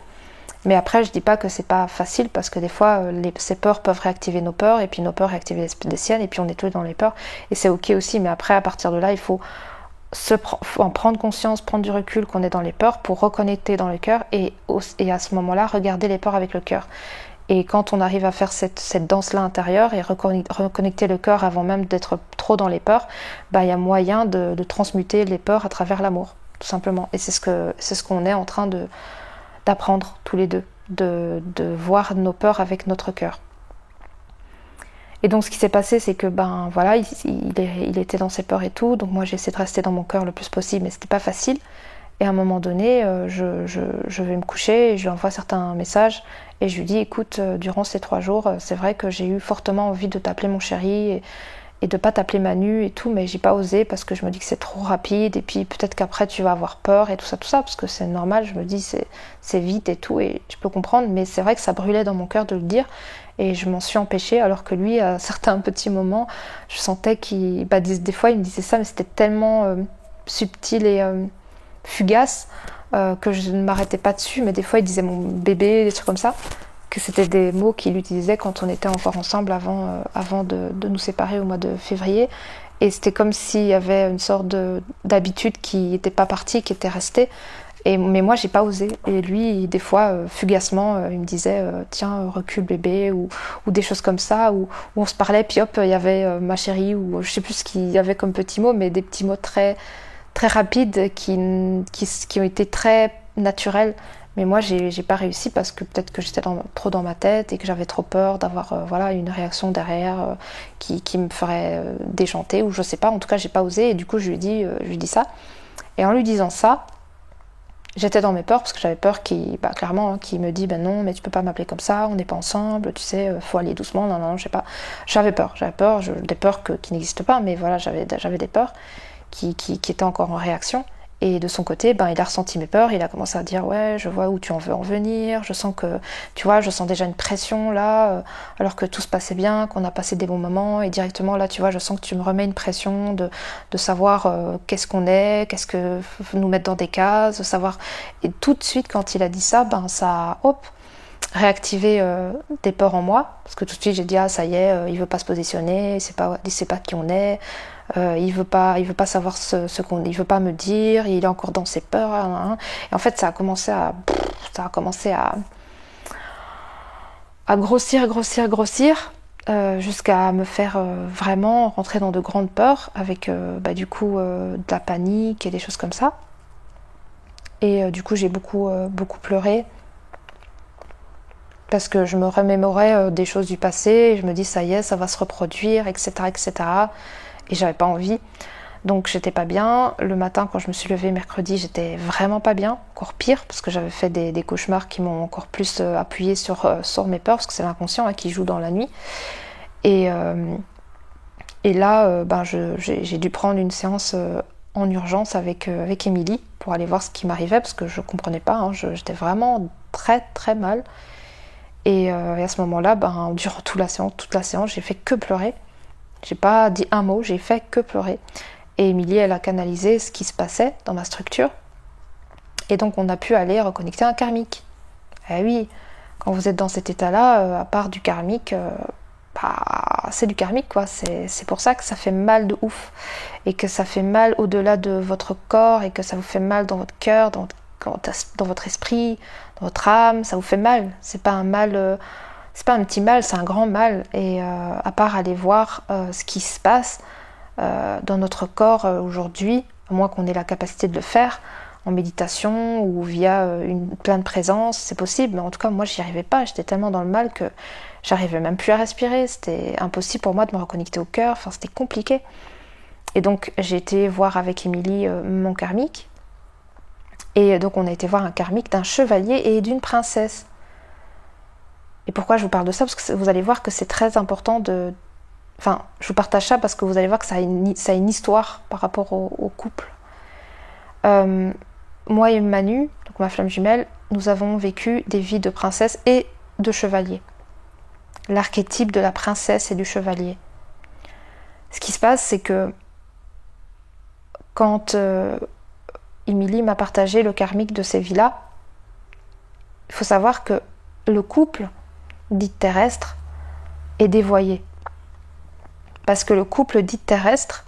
Mais après, je dis pas que c'est pas facile parce que des fois, ces peurs peuvent réactiver nos peurs et puis nos peurs réactiver les siennes et puis on est tous dans les peurs et c'est ok aussi. Mais après, à partir de là, il faut en prendre conscience, prendre du recul qu'on est dans les peurs pour reconnecter dans le cœur et à ce moment-là, regarder les peurs avec le cœur. Et quand on arrive à faire cette danse-là intérieure et reconnecter le cœur avant même d'être trop dans les peurs, il y a moyen de transmuter les peurs à travers l'amour, tout simplement. Et c'est ce qu'on est en train d'apprendre tous les deux, de voir nos peurs avec notre cœur. Et donc ce qui s'est passé, c'est que voilà, il était dans ses peurs et tout, donc moi j'ai essayé de rester dans mon cœur le plus possible, mais c'était pas facile. Et à un moment donné, je vais me coucher et je lui envoie certains messages et je lui dis écoute, durant ces 3 jours, c'est vrai que j'ai eu fortement envie de t'appeler mon chéri et de pas t'appeler Manu et tout, mais j'ai pas osé parce que je me dis que c'est trop rapide et puis peut-être qu'après tu vas avoir peur et tout ça, parce que c'est normal, je me dis c'est vite et tout et je peux comprendre, mais c'est vrai que ça brûlait dans mon cœur de le dire et je m'en suis empêchée alors que lui, à certains petits moments, je sentais qu'il, des fois il me disait ça, mais c'était tellement subtil et fugace que je ne m'arrêtais pas dessus, mais des fois il disait mon bébé, des trucs comme ça, que c'était des mots qu'il utilisait quand on était encore ensemble avant de nous séparer au mois de février, et c'était comme s'il y avait une sorte d'habitude qui n'était pas partie, qui était restée, mais moi j'ai pas osé, et lui des fois fugacement il me disait tiens recule bébé ou des choses comme ça, où on se parlait puis hop il y avait ma chérie, ou je sais plus ce qu'il y avait comme petits mots, mais des petits mots très très rapides qui ont été très naturels, mais moi j'ai pas réussi parce que peut-être que j'étais trop dans ma tête et que j'avais trop peur d'avoir une réaction derrière qui me ferait déchanter, ou je sais pas, en tout cas j'ai pas osé, et du coup je lui dis ça, et en lui disant ça, j'étais dans mes peurs parce que j'avais peur qu'il me dit non mais tu peux pas m'appeler comme ça, on n'est pas ensemble, tu sais, faut aller doucement, non je sais pas, j'avais peur, des peurs qui n'existent pas, mais voilà, j'avais des peurs qui était encore en réaction. Et de son côté, il a ressenti mes peurs, il a commencé à dire ouais, je vois où tu en veux en venir, je sens que, tu vois, je sens déjà une pression là, alors que tout se passait bien, qu'on a passé des bons moments, et directement là, tu vois, je sens que tu me remets une pression de savoir qu'est-ce qu'on est, qu'est-ce que nous mettre dans des cases, de savoir. Et tout de suite, quand il a dit ça, ça a réactivé des peurs en moi, parce que tout de suite j'ai dit ah ça y est, il veut pas se positionner, il sait pas qui on est. Il veut pas savoir ce qu'on, il veut pas me dire, il est encore dans ses peurs, hein. Et en fait ça a commencé à grossir jusqu'à me faire vraiment rentrer dans de grandes peurs avec du coup de la panique et des choses comme ça. Et du coup j'ai beaucoup pleuré parce que je me remémorais des choses du passé et je me dis ça y est, ça va se reproduire, etc. Et j'avais pas envie, donc j'étais pas bien. Le matin quand je me suis levée mercredi, j'étais vraiment pas bien, encore pire parce que j'avais fait des cauchemars qui m'ont encore plus appuyé sur mes peurs, parce que c'est l'inconscient qui joue dans la nuit. Et là j'ai dû prendre une séance en urgence avec Émilie pour aller voir ce qui m'arrivait, parce que je comprenais pas, j'étais vraiment très très mal. Et à ce moment-là, durant toute la séance, j'ai fait que pleurer. J'ai pas dit un mot, j'ai fait que pleurer. Et Émilie, elle a canalisé ce qui se passait dans ma structure. Et donc on a pu aller reconnecter un karmique. Eh oui, quand vous êtes dans cet état-là, à part du karmique, c'est du karmique quoi. C'est pour ça que ça fait mal de ouf. Et que ça fait mal au-delà de votre corps, et que ça vous fait mal dans votre cœur, dans votre esprit, dans votre âme, ça vous fait mal. C'est pas un mal c'est pas un petit mal, c'est un grand mal. Et à part aller voir ce qui se passe dans notre corps aujourd'hui, à moins qu'on ait la capacité de le faire en méditation ou via une pleine présence, c'est possible, mais en tout cas moi j'y arrivais pas, j'étais tellement dans le mal que j'arrivais même plus à respirer, c'était impossible pour moi de me reconnecter au cœur, enfin c'était compliqué. Et donc j'ai été voir avec Émilie mon karmique, et donc on a été voir un karmique d'un chevalier et d'une princesse. Et pourquoi je vous parle de ça? Parce que vous allez voir que c'est très important de... Enfin, je vous partage ça parce que vous allez voir que ça a une histoire par rapport au couple. Moi et Manu, donc ma flamme jumelle, nous avons vécu des vies de princesse et de chevalier. L'archétype de la princesse et du chevalier. Ce qui se passe, c'est que quand Émilie m'a partagé le karmique de ces vies-là, il faut savoir que le couple dit terrestre est dévoyé. Parce que le couple dit terrestre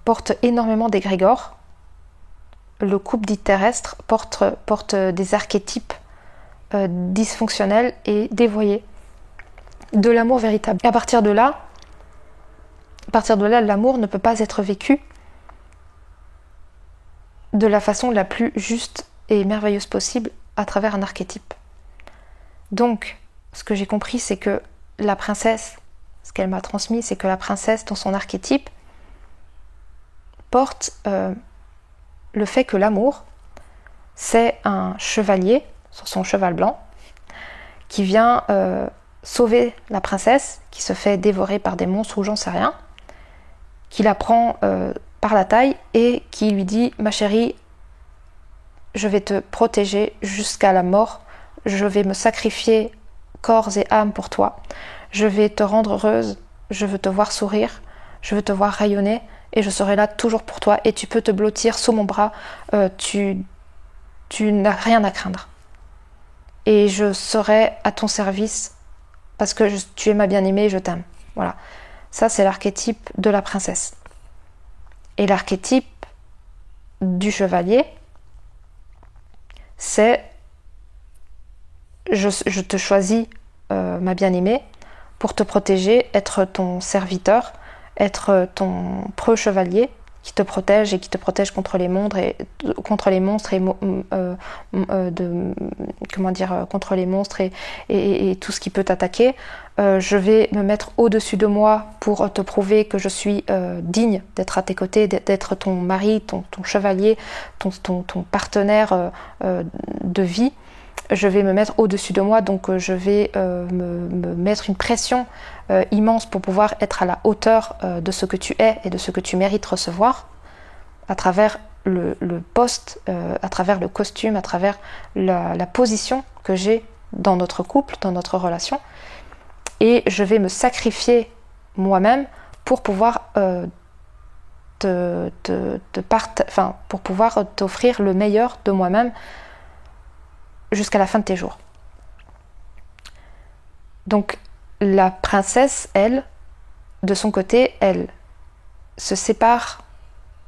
porte énormément d'égrégores. Le couple dit terrestre porte des archétypes dysfonctionnels et dévoyés de l'amour véritable. Et à partir de là, l'amour ne peut pas être vécu de la façon la plus juste et merveilleuse possible à travers un archétype. Donc, ce que j'ai compris, c'est que la princesse, ce qu'elle m'a transmis, c'est que la princesse, dans son archétype, porte le fait que l'amour, c'est un chevalier sur son cheval blanc qui vient sauver la princesse, qui se fait dévorer par des monstres ou j'en sais rien, qui la prend par la taille et qui lui dit « Ma chérie, je vais te protéger jusqu'à la mort, je vais me sacrifier corps et âme pour toi, je vais te rendre heureuse, je veux te voir sourire, je veux te voir rayonner et je serai là toujours pour toi et tu peux te blottir sous mon bras, tu n'as rien à craindre. Et je serai à ton service parce que tu es ma bien-aimée et je t'aime. » Voilà. Ça, c'est l'archétype de la princesse. Et l'archétype du chevalier, c'est je te choisis, ma bien-aimée, pour te protéger, être ton serviteur, être ton preux chevalier qui te protège et qui te protège contre les monstres et contre les monstres et tout ce qui peut t'attaquer. Je vais me mettre au-dessus de moi pour te prouver que je suis digne d'être à tes côtés, d'être ton mari, ton chevalier, ton partenaire de vie. Je vais me mettre au-dessus de moi, donc je vais me mettre une pression immense pour pouvoir être à la hauteur de ce que tu es et de ce que tu mérites recevoir à travers le poste, à travers le costume, à travers la position que j'ai dans notre couple, dans notre relation. Et je vais me sacrifier moi-même pour pouvoir pour pouvoir t'offrir le meilleur de moi-même jusqu'à la fin de tes jours. Donc la princesse, elle, de son côté, elle se sépare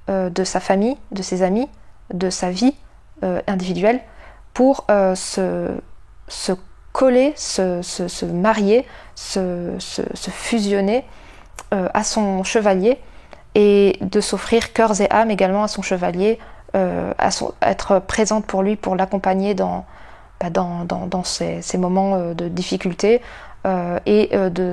de sa famille, de ses amis, de sa vie individuelle pour se coller, se marier, se fusionner à son chevalier et de s'offrir cœurs et âmes également à son chevalier, être présente pour lui, pour l'accompagner dans ces moments de difficulté et de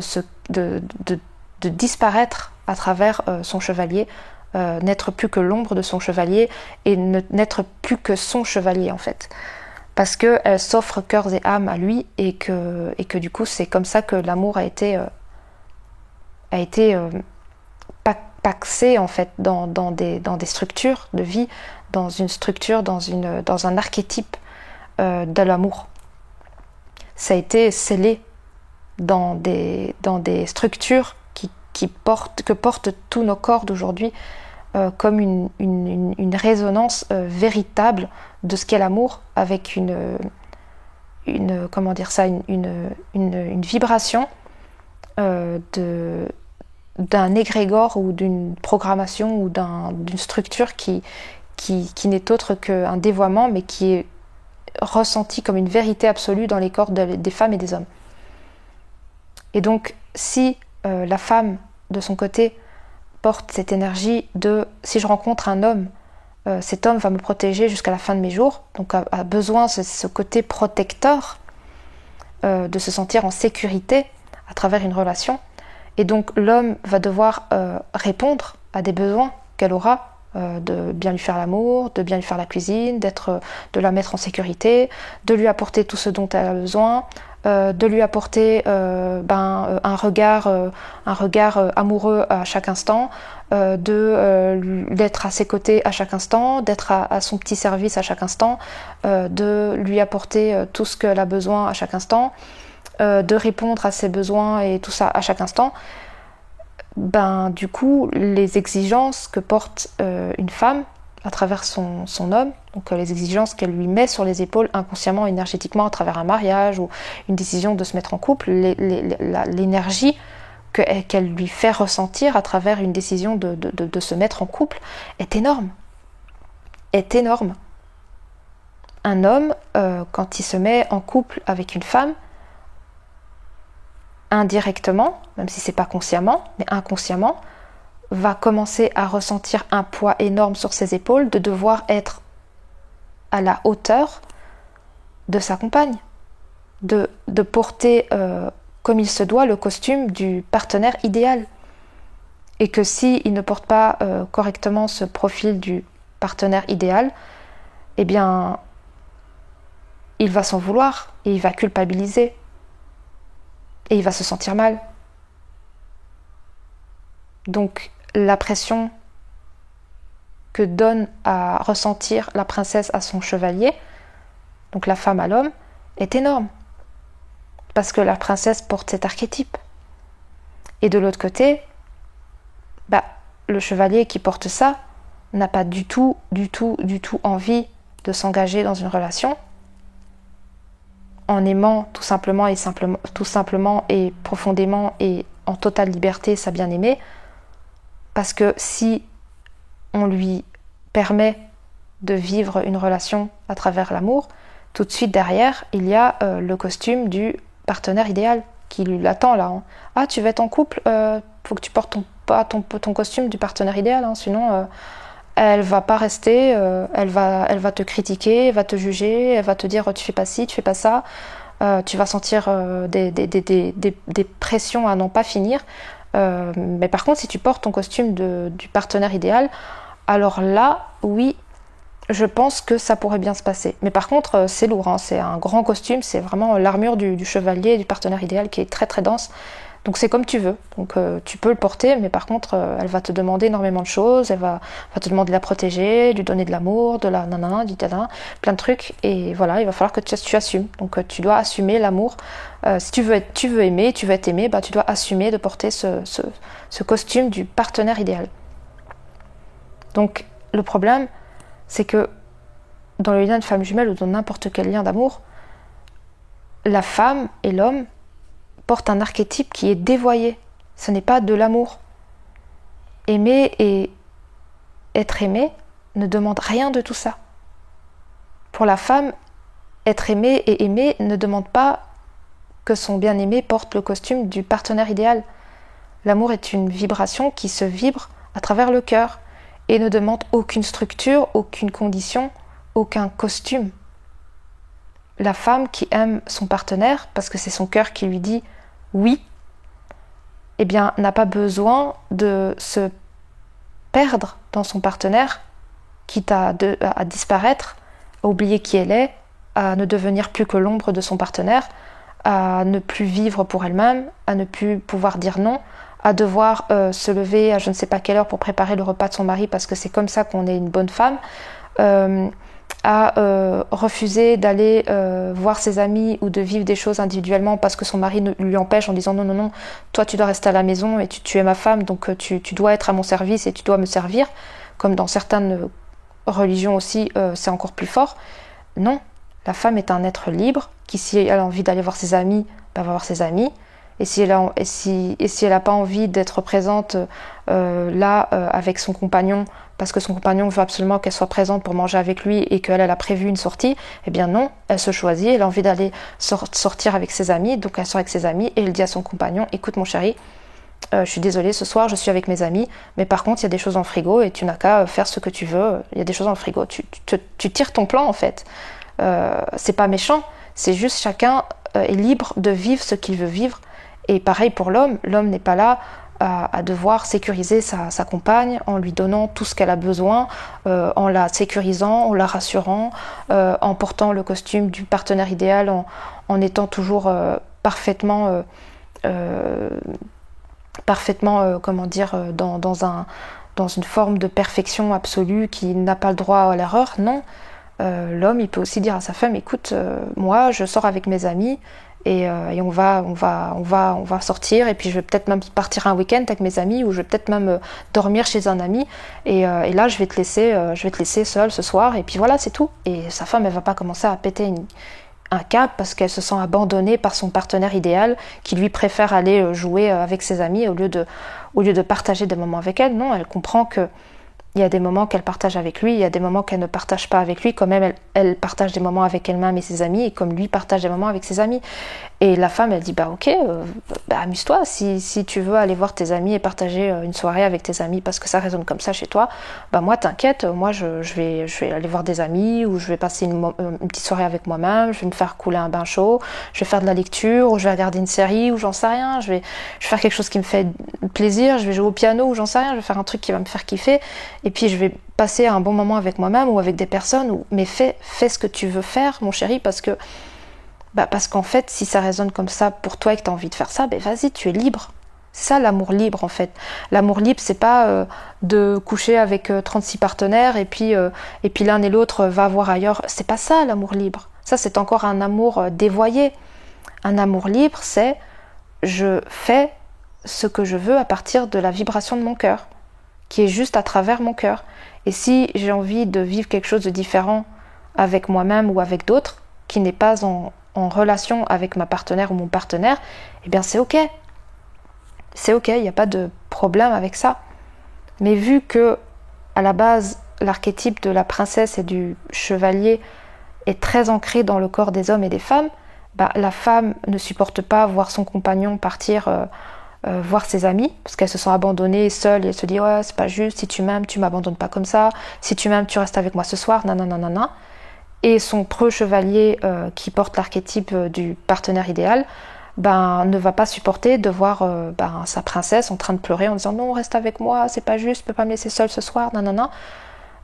disparaître à travers son chevalier, n'être plus que l'ombre de son chevalier et n'être plus que son chevalier en fait. Parce qu'elle s'offre cœurs et âmes à lui et que du coup c'est comme ça que l'amour a été paxé en fait dans des structures de vie, dans une structure, dans un archétype de l'amour. Ça a été scellé dans des structures que portent tous nos corps d'aujourd'hui comme une résonance véritable de ce qu'est l'amour, avec une vibration d'un égrégore ou d'une programmation ou d'une structure qui n'est autre qu'un dévoiement, mais qui est ressenti comme une vérité absolue dans les corps des femmes et des hommes. Et donc, si la femme, de son côté, porte cette énergie de « si je rencontre un homme, cet homme va me protéger jusqu'à la fin de mes jours », donc a besoin de ce côté protecteur, de se sentir en sécurité à travers une relation. Et donc, l'homme va devoir répondre à des besoins qu'elle aura, de bien lui faire l'amour, de bien lui faire la cuisine, de la mettre en sécurité, de lui apporter tout ce dont elle a besoin, de lui apporter un regard amoureux à chaque instant, d'être à ses côtés à chaque instant, d'être à son petit service à chaque instant, de lui apporter tout ce qu'elle a besoin à chaque instant, de répondre à ses besoins et tout ça à chaque instant. Du coup, les exigences que porte une femme à travers son homme, donc les exigences qu'elle lui met sur les épaules inconsciemment, énergétiquement, à travers un mariage ou une décision de se mettre en couple, l'énergie qu'elle lui fait ressentir à travers une décision de se mettre en couple est énorme. Est énorme. Un homme, quand il se met en couple avec une femme, indirectement, même si c'est pas consciemment, mais inconsciemment, va commencer à ressentir un poids énorme sur ses épaules de devoir être à la hauteur de sa compagne, de porter comme il se doit le costume du partenaire idéal. Et que s'il ne porte pas correctement ce profil du partenaire idéal, eh bien, il va s'en vouloir et il va culpabiliser. Et il va se sentir mal. Donc, la pression que donne à ressentir la princesse à son chevalier, donc la femme à l'homme, est énorme. Parce que la princesse porte cet archétype. Et de l'autre côté, le chevalier qui porte ça n'a pas du tout envie de s'engager dans une relation en aimant tout simplement et profondément et en totale liberté sa bien-aimée, parce que si on lui permet de vivre une relation à travers l'amour, tout de suite derrière, il y a le costume du partenaire idéal qui lui l'attend là. Hein. Ah, tu veux être en couple, faut que tu portes ton costume du partenaire idéal, hein, sinon elle va pas rester, elle va te critiquer, elle va te juger, elle va te dire tu fais pas ci, tu fais pas ça, tu vas sentir des pressions à n'en pas finir. Mais par contre, si tu portes ton costume du partenaire idéal, alors là, oui, je pense que ça pourrait bien se passer. Mais par contre, c'est lourd, hein, c'est un grand costume, c'est vraiment l'armure du chevalier et du partenaire idéal qui est très très dense. Donc c'est comme tu veux. Donc tu peux le porter, mais par contre, elle va te demander énormément de choses. Elle va te demander de la protéger, de lui donner de l'amour, de la nanana, du tadin, plein de trucs. Et voilà, il va falloir que tu assumes. Donc tu dois assumer l'amour. Si tu veux être aimé, tu veux être aimé, tu dois assumer de porter ce costume du partenaire idéal. Donc le problème, c'est que dans le lien de femme jumelle ou dans n'importe quel lien d'amour, la femme et l'homme portent un archétype qui est dévoyé. Ce n'est pas de l'amour. Aimer et être aimé ne demande rien de tout ça. Pour la femme, être aimé et aimer ne demande pas que son bien-aimé porte le costume du partenaire idéal. L'amour est une vibration qui se vibre à travers le cœur et ne demande aucune structure, aucune condition, aucun costume. La femme qui aime son partenaire, parce que c'est son cœur qui lui dit oui, eh bien, n'a pas besoin de se perdre dans son partenaire, quitte à disparaître, à oublier qui elle est, à ne devenir plus que l'ombre de son partenaire, à ne plus vivre pour elle-même, à ne plus pouvoir dire non, à devoir se lever à je ne sais pas quelle heure pour préparer le repas de son mari parce que c'est comme ça qu'on est une bonne femme, à refuser d'aller voir ses amis ou de vivre des choses individuellement parce que son mari lui empêche en disant non, toi tu dois rester à la maison et tu es ma femme donc tu dois être à mon service et tu dois me servir, comme dans certaines religions aussi c'est encore plus fort. Non, la femme est un être libre qui si elle a envie d'aller voir ses amis, va voir ses amis, Et si elle a pas envie d'être présente là avec son compagnon, parce que son compagnon veut absolument qu'elle soit présente pour manger avec lui et qu'elle a prévu une sortie, eh bien non, elle se choisit, elle a envie d'aller sortir avec ses amis, donc elle sort avec ses amis et elle dit à son compagnon, écoute mon chéri, je suis désolée, ce soir je suis avec mes amis, mais par contre il y a des choses dans le frigo et tu n'as qu'à faire ce que tu veux, il y a des choses dans le frigo, tu tires ton plan en fait. C'est pas méchant, c'est juste chacun est libre de vivre ce qu'il veut vivre. Et pareil pour l'homme n'est pas là à devoir sécuriser sa compagne en lui donnant tout ce qu'elle a besoin, en la sécurisant, en la rassurant, en portant le costume du partenaire idéal, en étant toujours parfaitement comment dire, dans une forme de perfection absolue qui n'a pas le droit à l'erreur. Non, l'homme il peut aussi dire à sa femme, écoute, moi je sors avec mes amis et on va sortir, et puis je vais peut-être même partir un week-end avec mes amis, ou je vais peut-être même dormir chez un ami, et là je vais te laisser seule ce soir, et puis voilà, c'est tout. Et sa femme elle va pas commencer à péter un câble parce qu'elle se sent abandonnée par son partenaire idéal qui lui préfère aller jouer avec ses amis au lieu de partager des moments avec elle. Non, elle comprend que il y a des moments qu'elle partage avec lui, il y a des moments qu'elle ne partage pas avec lui, comme elle partage des moments avec elle-même et ses amis, et comme lui partage des moments avec ses amis. Et la femme, elle dit, bah ok, amuse-toi, si tu veux aller voir tes amis et partager une soirée avec tes amis parce que ça résonne comme ça chez toi, bah moi t'inquiète, moi je vais aller voir des amis, ou je vais passer une petite soirée avec moi-même, je vais me faire couler un bain chaud, je vais faire de la lecture, ou je vais regarder une série, ou j'en sais rien, je vais faire quelque chose qui me fait plaisir, je vais jouer au piano, ou j'en sais rien, je vais faire un truc qui va me faire kiffer, et puis je vais passer un bon moment avec moi-même ou avec des personnes, mais fais ce que tu veux faire, mon chéri, parce qu'en fait, si ça résonne comme ça pour toi et que tu as envie de faire ça, ben vas-y, tu es libre. C'est ça l'amour libre en fait. L'amour libre, c'est pas de coucher avec 36 partenaires et puis l'un et l'autre va voir ailleurs. C'est pas ça l'amour libre. Ça, c'est encore un amour dévoyé. Un amour libre, c'est je fais ce que je veux à partir de la vibration de mon cœur, qui est juste à travers mon cœur. Et si j'ai envie de vivre quelque chose de différent avec moi-même ou avec d'autres, qui n'est pas en relation avec ma partenaire ou mon partenaire, eh bien c'est ok. C'est ok, il n'y a pas de problème avec ça. Mais vu que, à la base, l'archétype de la princesse et du chevalier est très ancré dans le corps des hommes et des femmes, la femme ne supporte pas voir son compagnon partir voir ses amis, parce qu'elle se sent abandonnée, seule, et elle se dit ouais, c'est pas juste, si tu m'aimes, tu m'abandonnes pas comme ça, si tu m'aimes, tu restes avec moi ce soir, nanana. Et son preux chevalier qui porte l'archétype du partenaire idéal, ne va pas supporter de voir sa princesse en train de pleurer en disant non, reste avec moi, c'est pas juste, tu peux pas me laisser seule ce soir, nanana.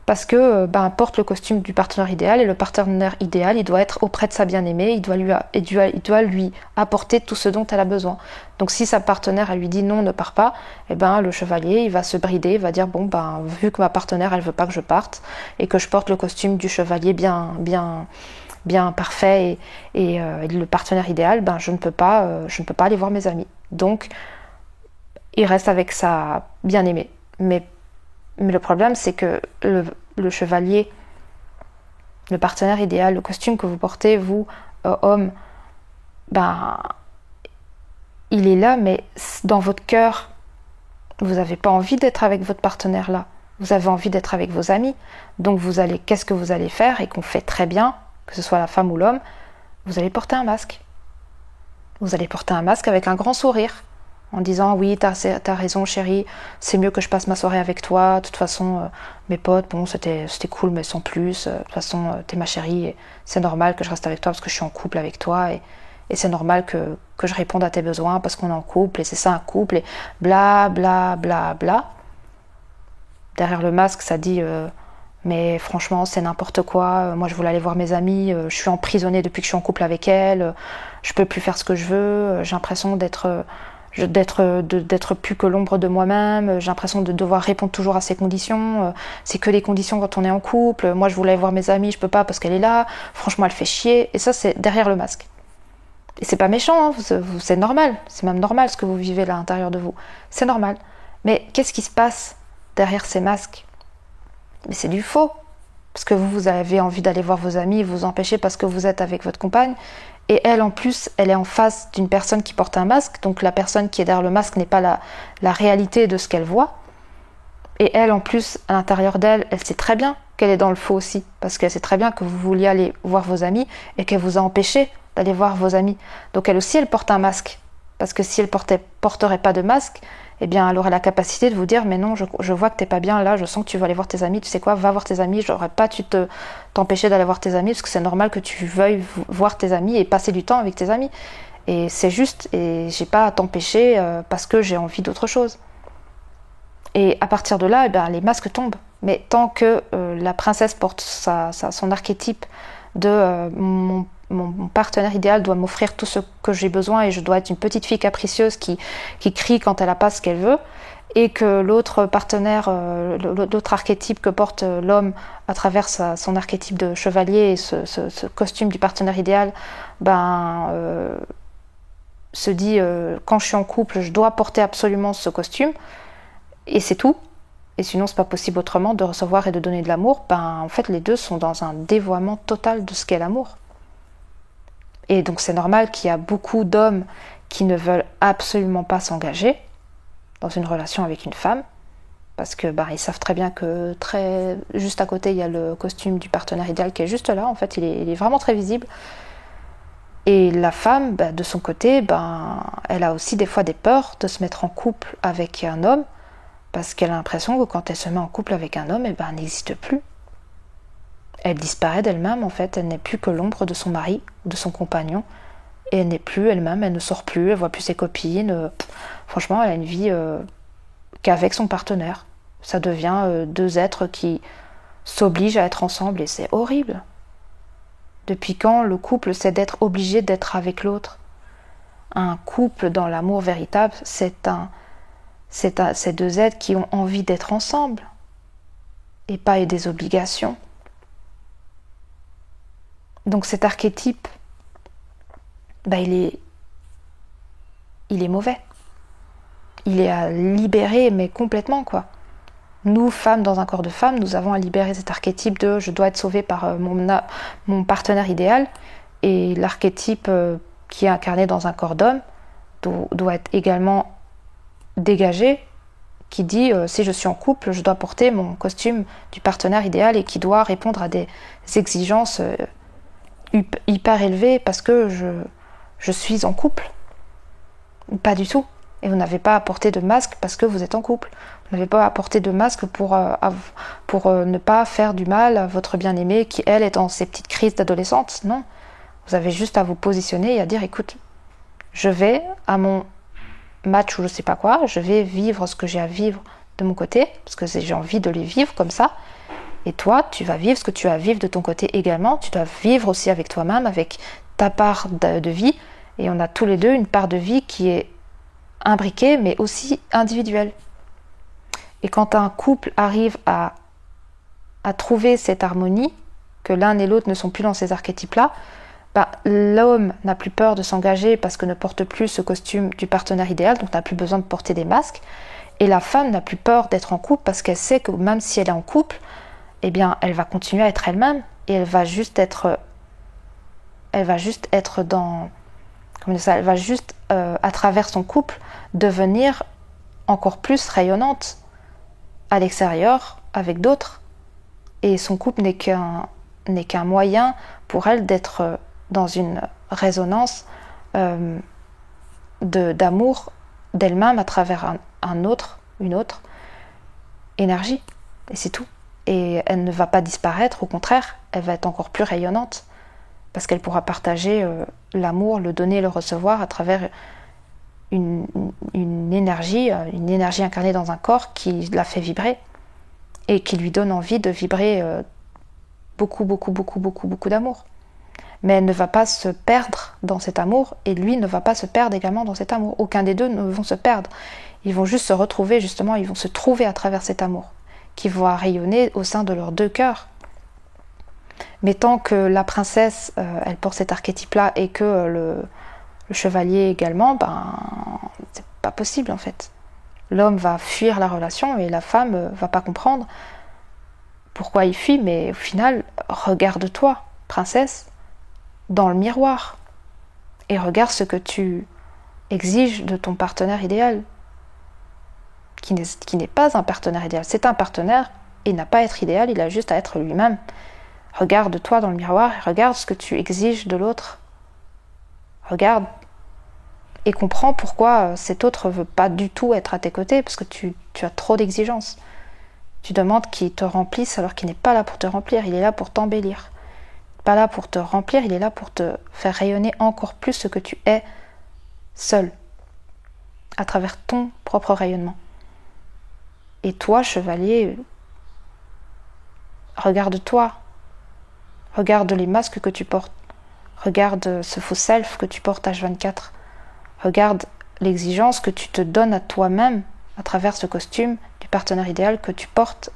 Parce que porte le costume du partenaire idéal, et le partenaire idéal, il doit être auprès de sa bien-aimée, il doit lui apporter tout ce dont elle a besoin. Donc si sa partenaire elle lui dit non, ne pars pas, le chevalier il va se brider, il va dire vu que ma partenaire elle veut pas que je parte et que je porte le costume du chevalier bien parfait et le partenaire idéal, je ne peux pas aller voir mes amis. Donc il reste avec sa bien-aimée. Mais le problème, c'est que le chevalier, le partenaire idéal, le costume que vous portez, vous, homme, il est là, mais dans votre cœur, vous n'avez pas envie d'être avec votre partenaire là. Vous avez envie d'être avec vos amis. Donc qu'est-ce que vous allez faire, et qu'on fait très bien, que ce soit la femme ou l'homme, vous allez porter un masque. Vous allez porter un masque avec un grand sourire, en disant oui, t'as raison chérie, c'est mieux que je passe ma soirée avec toi, de toute façon mes potes, c'était cool mais sans plus, de toute façon t'es ma chérie, et c'est normal que je reste avec toi parce que je suis en couple avec toi, et c'est normal que je réponde à tes besoins parce qu'on est en couple, et c'est ça un couple, et bla bla bla bla. Derrière le masque ça dit mais franchement c'est n'importe quoi, moi je voulais aller voir mes amis, je suis emprisonnée depuis que je suis en couple avec elle, je peux plus faire ce que je veux, j'ai l'impression d'être plus que l'ombre de moi-même, j'ai l'impression de devoir répondre toujours à ces conditions, c'est que des conditions quand on est en couple, moi je voulais voir mes amis, je peux pas parce qu'elle est là, franchement elle fait chier, et ça c'est derrière le masque. Et c'est pas méchant, c'est normal, c'est même normal ce que vous vivez là à l'intérieur de vous, c'est normal. Mais qu'est-ce qui se passe derrière ces masques? Mais c'est du faux, parce que vous avez envie d'aller voir vos amis, vous empêchez parce que vous êtes avec votre compagne, Et elle, en plus, elle est en face d'une personne qui porte un masque, donc la personne qui est derrière le masque n'est pas la réalité de ce qu'elle voit. Et elle, en plus, à l'intérieur d'elle, elle sait très bien qu'elle est dans le faux aussi, parce qu'elle sait très bien que vous vouliez aller voir vos amis et qu'elle vous a empêché d'aller voir vos amis. Donc elle aussi, elle porte un masque, parce que si elle porterait pas de masque, eh bien, elle aurait la capacité de vous dire, mais non, je vois que t'es pas bien là, je sens que tu vas aller voir tes amis, tu sais quoi, va voir tes amis, j'aurais pas dû t'empêcher d'aller voir tes amis, parce que c'est normal que tu veuilles voir tes amis et passer du temps avec tes amis. Et c'est juste, et j'ai pas à t'empêcher parce que j'ai envie d'autre chose. Et à partir de là, eh bien, les masques tombent. Mais tant que la princesse porte son archétype de mon partenaire idéal doit m'offrir tout ce que j'ai besoin et je dois être une petite fille capricieuse qui crie quand elle n'a pas ce qu'elle veut, et que l'autre partenaire, l'autre archétype que porte l'homme à travers son archétype de chevalier et ce costume du partenaire idéal, se dit quand je suis en couple, je dois porter absolument ce costume, et c'est tout. Et sinon, c'est pas possible autrement de recevoir et de donner de l'amour. En fait, les deux sont dans un dévoiement total de ce qu'est l'amour. Et donc, c'est normal qu'il y a beaucoup d'hommes qui ne veulent absolument pas s'engager dans une relation avec une femme, parce que ils savent très bien que juste à côté, il y a le costume du partenaire idéal qui est juste là. En fait, il est vraiment très visible. Et la femme, de son côté, elle a aussi des fois des peurs de se mettre en couple avec un homme, parce qu'elle a l'impression que quand elle se met en couple avec un homme, elle n'existe plus. Elle disparaît d'elle-même, en fait. Elle n'est plus que l'ombre de son mari, de son compagnon. Et elle n'est plus elle-même, elle ne sort plus, elle voit plus ses copines. Franchement, elle a une vie qu'avec son partenaire. Ça devient deux êtres qui s'obligent à être ensemble, et c'est horrible. Depuis quand le couple, c'est d'être obligé d'être avec l'autre? Un couple dans l'amour véritable, c'est deux êtres qui ont envie d'être ensemble et pas des obligations. Donc cet archétype, il est mauvais. Il est à libérer, mais complètement, quoi. Nous, femmes dans un corps de femme, nous avons à libérer cet archétype de je dois être sauvée par mon partenaire idéal, et l'archétype qui est incarné dans un corps d'homme doit être également dégagé, qui dit si je suis en couple, je dois porter mon costume du partenaire idéal et qui doit répondre à des exigences hyper élevées parce que je suis en couple. Pas du tout. Et vous n'avez pas à porter de masque parce que vous êtes en couple. Vous n'avez pas à porter de masque pour ne pas faire du mal à votre bien-aimée qui, elle, est dans ses petites crises d'adolescente. Non. Vous avez juste à vous positionner et à dire, écoute, je vais à mon match ou je sais pas quoi, je vais vivre ce que j'ai à vivre de mon côté, parce que j'ai envie de les vivre comme ça. Et toi, tu vas vivre ce que tu as à vivre de ton côté également. Tu dois vivre aussi avec toi-même, avec ta part de vie. Et on a tous les deux une part de vie qui est imbriquée, mais aussi individuelle. Et quand un couple arrive à trouver cette harmonie, que l'un et l'autre ne sont plus dans ces archétypes-là, l'homme n'a plus peur de s'engager parce que ne porte plus ce costume du partenaire idéal, donc n'a plus besoin de porter des masques. Et la femme n'a plus peur d'être en couple parce qu'elle sait que même si elle est en couple, eh bien, elle va continuer à être elle-même et elle va juste être dans... Comment dire ça ? Elle va juste, à travers son couple, devenir encore plus rayonnante à l'extérieur avec d'autres. Et son couple n'est qu'un moyen pour elle d'être dans une résonance d'amour d'elle-même à travers une autre énergie. Et c'est tout. Et elle ne va pas disparaître, au contraire, elle va être encore plus rayonnante parce qu'elle pourra partager l'amour, le donner, le recevoir à travers une énergie incarnée dans un corps qui la fait vibrer et qui lui donne envie de vibrer beaucoup d'amour. Mais elle ne va pas se perdre dans cet amour et lui ne va pas se perdre également dans cet amour. Aucun des deux ne vont se perdre. Ils vont juste se retrouver, justement, ils vont se trouver à travers cet amour qui va rayonner au sein de leurs deux cœurs. Mais tant que la princesse, elle porte cet archétype-là et que le chevalier également, c'est pas possible en fait. L'homme va fuir la relation et la femme va pas comprendre pourquoi il fuit, mais au final, regarde-toi, princesse, dans le miroir. Et regarde ce que tu exiges de ton partenaire idéal, qui n'est pas un partenaire idéal. C'est un partenaire, il n'a pas à être idéal, il a juste à être lui-même. Regarde-toi dans le miroir et regarde ce que tu exiges de l'autre. Regarde et comprends pourquoi cet autre ne veut pas du tout être à tes côtés, parce que tu as trop d'exigences. Tu demandes qu'il te remplisse alors qu'il n'est pas là pour te remplir, il est là pour t'embellir. Pas là pour te remplir, il est là pour te faire rayonner encore plus ce que tu es seul, à travers ton propre rayonnement. Et toi, chevalier, regarde-toi, regarde les masques que tu portes, regarde ce faux self que tu portes H24, regarde l'exigence que tu te donnes à toi-même à travers ce costume du partenaire idéal que tu portes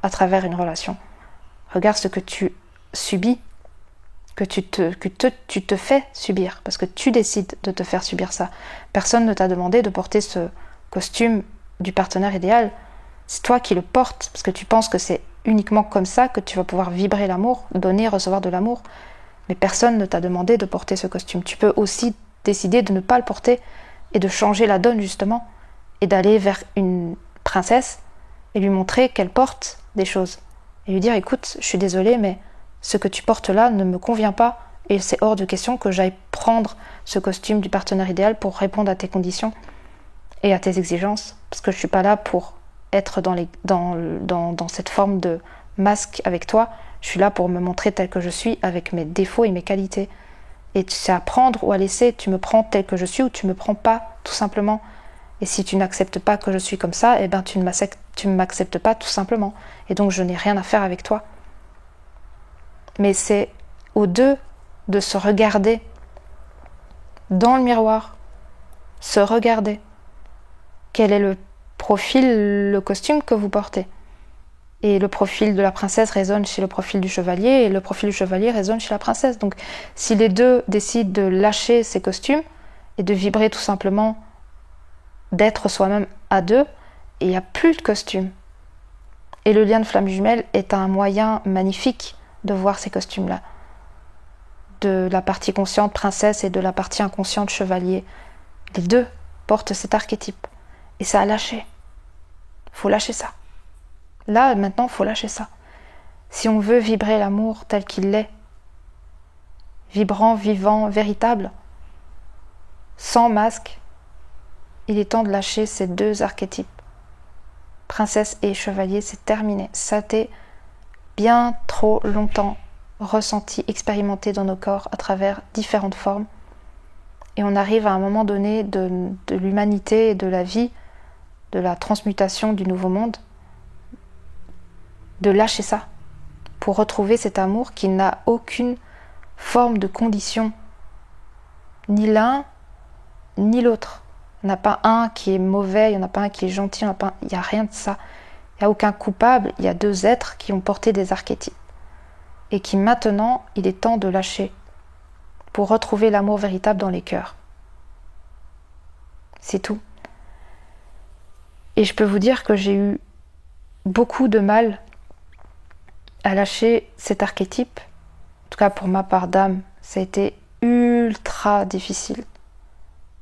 à travers une relation. Regarde ce que tu subis, que tu te fais subir, parce que tu décides de te faire subir ça. Personne ne t'a demandé de porter ce costume du partenaire idéal. C'est toi qui le portes, parce que tu penses que c'est uniquement comme ça que tu vas pouvoir vibrer l'amour, donner et recevoir de l'amour. Mais personne ne t'a demandé de porter ce costume. Tu peux aussi décider de ne pas le porter et de changer la donne justement, et d'aller vers une princesse et lui montrer qu'elle porte des choses. Et lui dire, écoute, je suis désolée, mais ce que tu portes là ne me convient pas, et c'est hors de question que j'aille prendre ce costume du partenaire idéal pour répondre à tes conditions et à tes exigences, parce que je suis pas là pour être dans cette forme de masque avec toi. Je suis là pour me montrer tel que je suis, avec mes défauts et mes qualités. Et c'est à prendre ou à laisser. Tu me prends tel que je suis ou tu me prends pas, tout simplement. Et si tu n'acceptes pas que je suis comme ça, eh ben tu ne m'acceptes pas, tout simplement. Et donc je n'ai rien à faire avec toi. Mais c'est aux deux de se regarder dans le miroir, se regarder. Quel est le profil, le costume que vous portez? Et le profil de la princesse résonne chez le profil du chevalier, et le profil du chevalier résonne chez la princesse. Donc si les deux décident de lâcher ces costumes et de vibrer tout simplement, d'être soi-même à deux, il n'y a plus de costume. Et le lien de flamme jumelle est un moyen magnifique de voir ces costumes-là. De la partie consciente princesse et de la partie inconsciente chevalier. Les deux portent cet archétype. Et ça a lâché. Faut lâcher ça. Là, maintenant, faut lâcher ça. Si on veut vibrer l'amour tel qu'il l'est, vibrant, vivant, véritable, sans masque, il est temps de lâcher ces deux archétypes. Princesse et chevalier, c'est terminé. Ça a été bien trop longtemps ressenti, expérimenté dans nos corps à travers différentes formes. Et on arrive à un moment donné de l'humanité et de la vie, de la transmutation du nouveau monde, de lâcher ça pour retrouver cet amour qui n'a aucune forme de condition, ni l'un ni l'autre. Il n'y en a pas un qui est mauvais, il n'y en a pas un qui est gentil, il n'y a rien de ça. Il n'y a aucun coupable, il y a deux êtres qui ont porté des archétypes et qui maintenant, il est temps de lâcher pour retrouver l'amour véritable dans les cœurs. C'est tout. Et je peux vous dire que j'ai eu beaucoup de mal à lâcher cet archétype. En tout cas pour ma part d'âme, ça a été ultra difficile.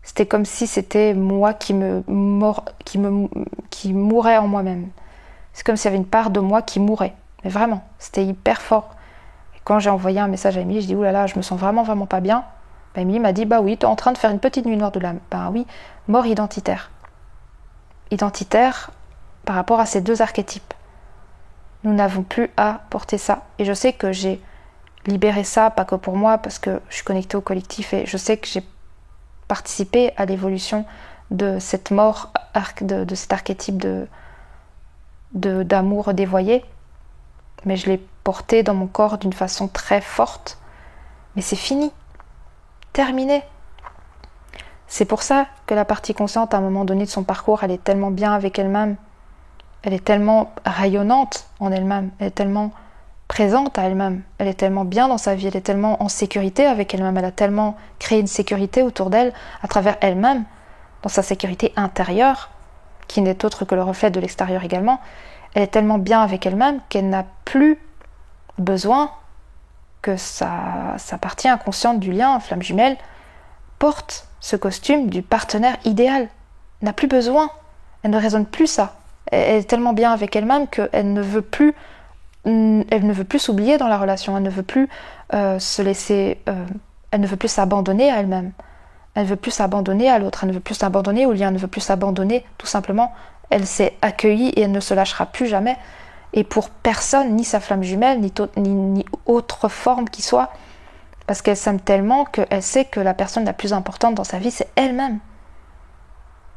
C'était comme si c'était moi qui mourais en moi-même. C'est comme s'il y avait une part de moi qui mourait. Mais vraiment, c'était hyper fort. Et quand j'ai envoyé un message à Émilie, je dis « Oulala, je me sens vraiment pas bien », Émilie m'a dit « Bah oui, tu es en train de faire une petite nuit noire de l'âme. » Ben oui, mort identitaire. Identitaire par rapport à ces deux archétypes. Nous n'avons plus à porter ça. Et je sais que j'ai libéré ça, pas que pour moi, parce que je suis connectée au collectif et je sais que j'ai participé à l'évolution de cette mort, de cet archétype d'amour dévoyé. Mais je l'ai porté dans mon corps d'une façon très forte. Mais c'est fini. Terminé. C'est pour ça que la partie consciente, à un moment donné de son parcours, elle est tellement bien avec elle-même. Elle est tellement rayonnante en elle-même. Elle est tellement présente à elle-même. Elle est tellement bien dans sa vie. Elle est tellement en sécurité avec elle-même. Elle a tellement créé une sécurité autour d'elle, à travers elle-même, dans sa sécurité intérieure, qui n'est autre que le reflet de l'extérieur également. Elle est tellement bien avec elle-même qu'elle n'a plus besoin que sa partie inconsciente du lien, flamme jumelle, porte ce costume du partenaire idéal. Elle n'a plus besoin. Elle ne raisonne plus ça. Elle est tellement bien avec elle-même qu'elle ne veut plus s'oublier dans la relation. Elle ne veut plus se laisser... elle ne veut plus s'abandonner à elle-même. Elle ne veut plus s'abandonner à l'autre. Elle ne veut plus s'abandonner au lien. Elle ne veut plus s'abandonner, tout simplement. Elle s'est accueillie et elle ne se lâchera plus jamais. Et pour personne, ni sa flamme jumelle, ni autre forme qui soit, parce qu'elle s'aime tellement qu'elle sait que la personne la plus importante dans sa vie, c'est elle-même.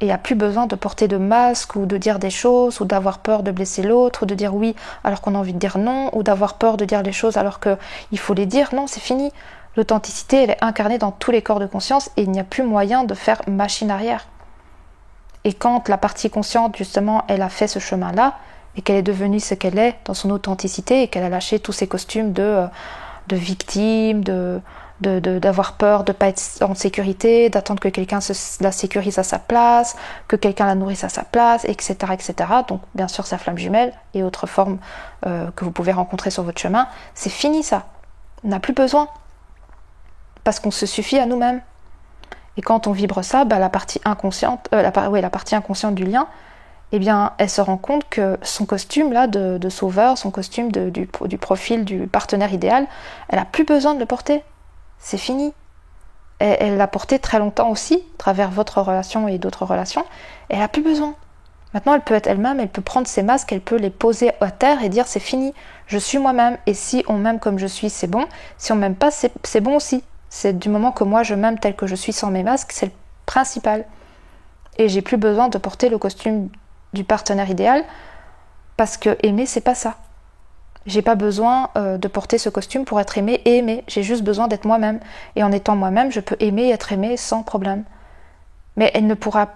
Et il n'y a plus besoin de porter de masque, ou de dire des choses, ou d'avoir peur de blesser l'autre, ou de dire oui alors qu'on a envie de dire non, ou d'avoir peur de dire les choses alors qu'il faut les dire. Non, c'est fini. L'authenticité, elle est incarnée dans tous les corps de conscience et il n'y a plus moyen de faire machine arrière. Et quand la partie consciente, justement, elle a fait ce chemin-là, et qu'elle est devenue ce qu'elle est dans son authenticité, et qu'elle a lâché tous ses costumes de victime, d'avoir peur de ne pas être en sécurité, d'attendre que quelqu'un la sécurise à sa place, que quelqu'un la nourrisse à sa place, etc., etc. Donc, bien sûr, sa flamme jumelle et autres formes que vous pouvez rencontrer sur votre chemin, c'est fini ça. On n'a plus besoin. Parce qu'on se suffit à nous-mêmes. Et quand on vibre ça, la partie inconsciente, la partie inconsciente du lien, eh bien, elle se rend compte que son costume là de sauveur, son costume du profil du partenaire idéal, elle n'a plus besoin de le porter. C'est fini. Elle l'a porté très longtemps aussi, à travers votre relation et d'autres relations, et elle n'a plus besoin. Maintenant, elle peut être elle-même, elle peut prendre ses masques, elle peut les poser à terre et dire c'est fini, je suis moi-même, et si on m'aime comme je suis, c'est bon. Si on m'aime pas, c'est bon aussi. C'est du moment que moi je m'aime tel que je suis sans mes masques, c'est le principal. Et j'ai plus besoin de porter le costume du partenaire idéal, parce que aimer, c'est pas ça. J'ai pas besoin de porter ce costume pour être aimée et aimée. J'ai juste besoin d'être moi-même. Et en étant moi-même, je peux aimer et être aimée sans problème. Mais elle ne pourra